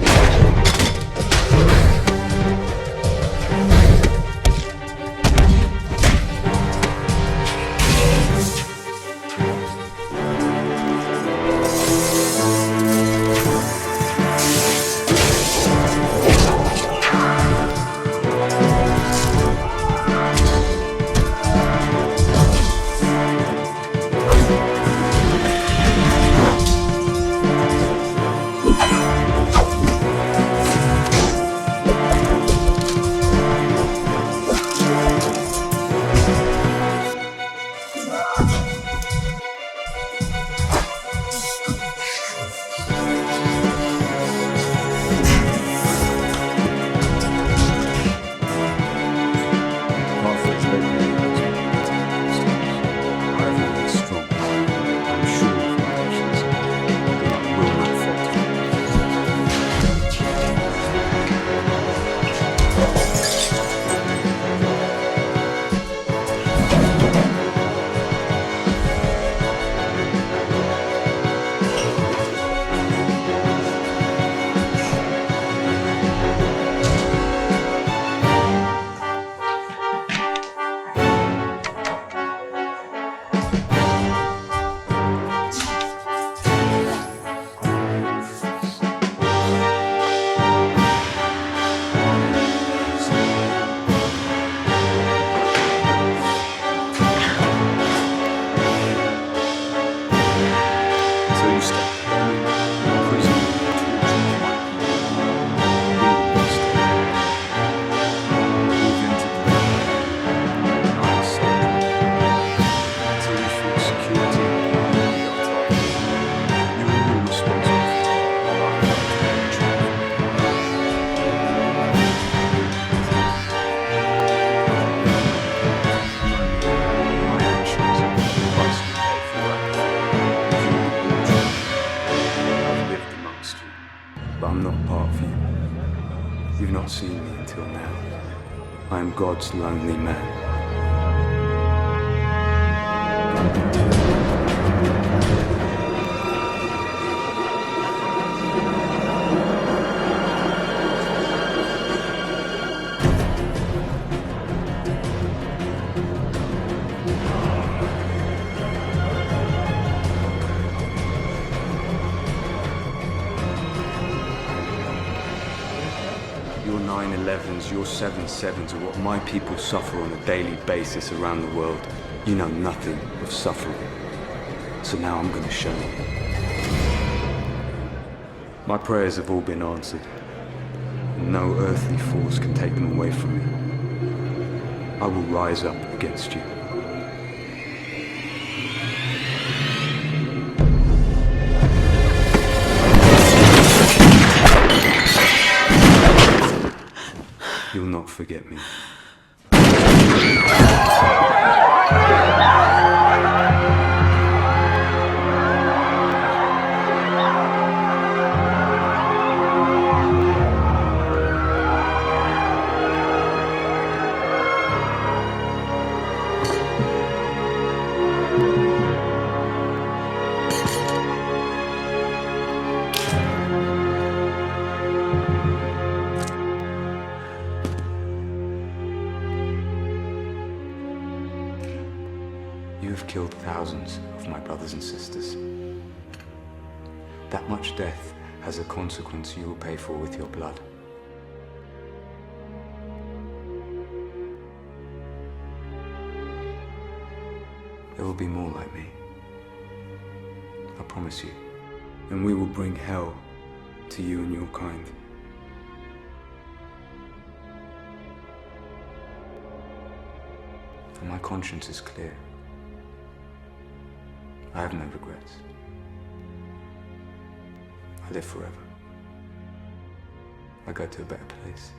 not seen me until now. I am God's lonely man. Your 9/11s, your 7/7s are what my people suffer on a daily basis around the world. You know nothing of suffering. So now I'm going to show you. My prayers have all been answered. And no earthly force can take them away from me. I will rise up against you. You'll not forget me. You have killed thousands of my brothers and sisters. That much death has a consequence you will pay for with your blood. There will be more like me. I promise you. And we will bring hell to you and your kind. For my conscience is clear. I have no regrets. I live forever. I go to a better place.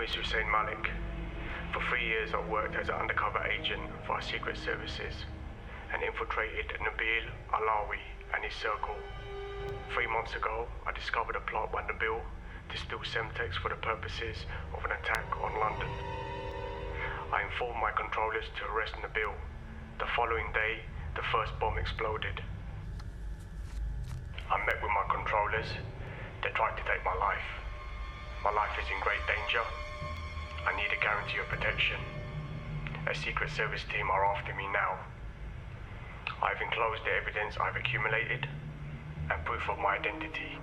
name is Hussein Malik. For 3 years I worked as an undercover agent for our secret services and infiltrated Nabil Alawi and his circle. 3 months ago, I discovered a plot by Nabil to steal Semtex for the purposes of an attack on London. I informed my controllers to arrest Nabil. The following day, the first bomb exploded. I met with my controllers. They tried to take my life. My life is in great danger. I need a guarantee of protection. A Secret Service team are after me now. I've enclosed the evidence I've accumulated and proof of my identity.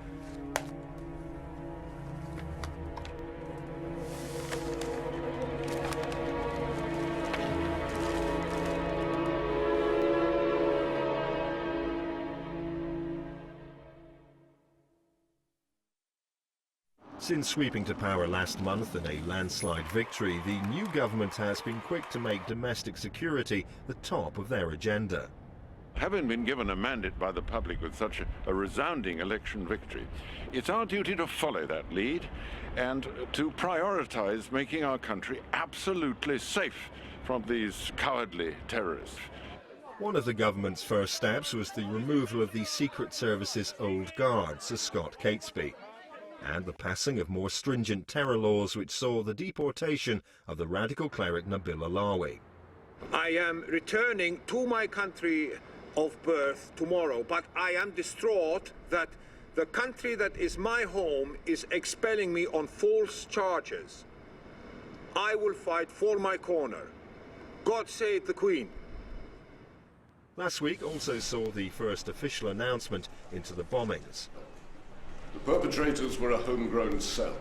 Since sweeping to power last month in a landslide victory, the new government has been quick to make domestic security the top of their agenda. Having been given a mandate by the public with such a resounding election victory, it's our duty to follow that lead and to prioritize making our country absolutely safe from these cowardly terrorists. One of the government's first steps was the removal of the Secret Service's old guard, Sir Scott Catesby, and the passing of more stringent terror laws which saw the deportation of the radical cleric Nabil Alawi. I am returning to my country of birth tomorrow, but I am distraught that the country that is my home is expelling me on false charges. I will fight for my corner. God save the Queen. Last week also saw the first official announcement into the bombings. The perpetrators were a homegrown cell.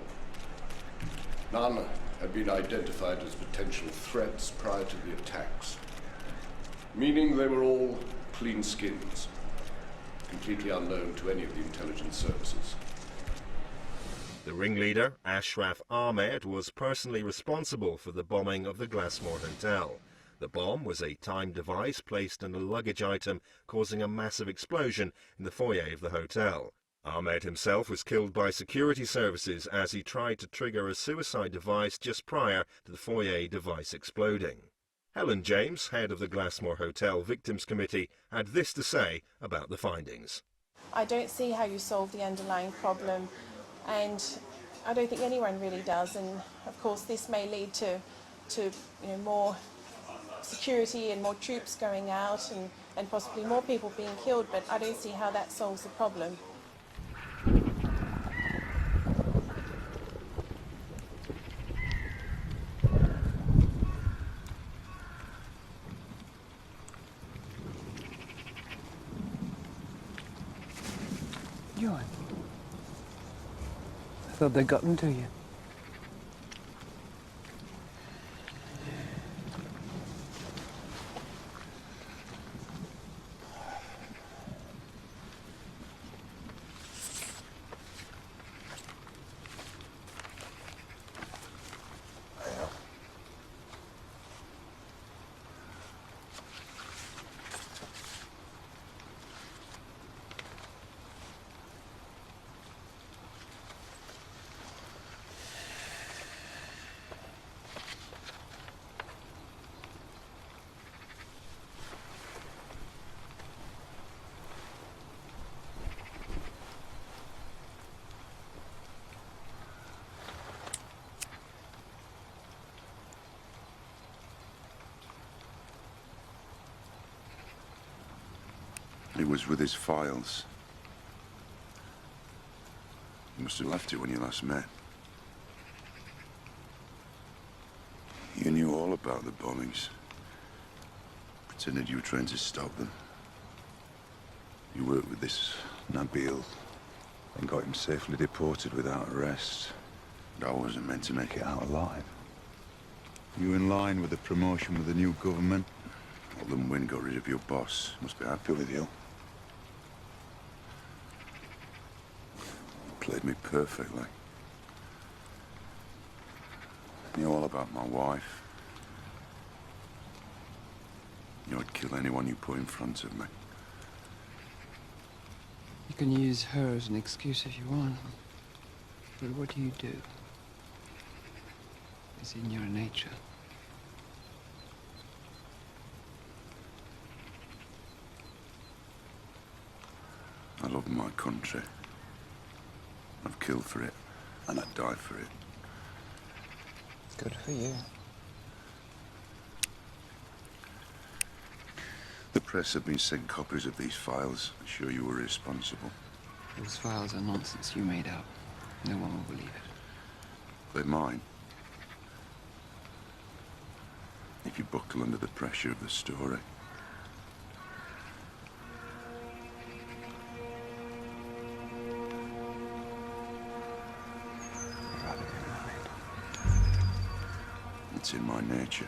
None had been identified as potential threats prior to the attacks, meaning they were all clean skins, completely unknown to any of the intelligence services. The ringleader, Ashraf Ahmed, was personally responsible for the bombing of the Glassmore Hotel. The bomb was a timed device placed in a luggage item, causing a massive explosion in the foyer of the hotel. Ahmed himself was killed by security services as he tried to trigger a suicide device just prior to the foyer device exploding. Helen James, head of the Glassmore Hotel Victims Committee, had this to say about the findings. I don't see how you solve the underlying problem, and I don't think anyone really does. And of course this may lead to more security and more troops going out and possibly more people being killed, but I don't see how that solves the problem. Johan, I thought they'd gotten to you. He was with his files. You must have left it when you last met. You knew all about the bombings. Pretended you were trying to stop them. You worked with this Nabil and got him safely deported without arrest. But I wasn't meant to make it out alive. You in line with the promotion with the new government? Alden Wynne got rid of your boss. Must be happy with you. Played me perfectly. Knew all about my wife. Knew I'd kill anyone you put in front of me. You can use her as an excuse if you want. But what do you do? It's in your nature. I love my country. I've killed for it, and I'd die for it. Good for you. The press have been sent copies of these files. I'm sure you were responsible. Those files are nonsense you made up. No one will believe it. They're mine. If you buckle under the pressure of the story. It's in my nature.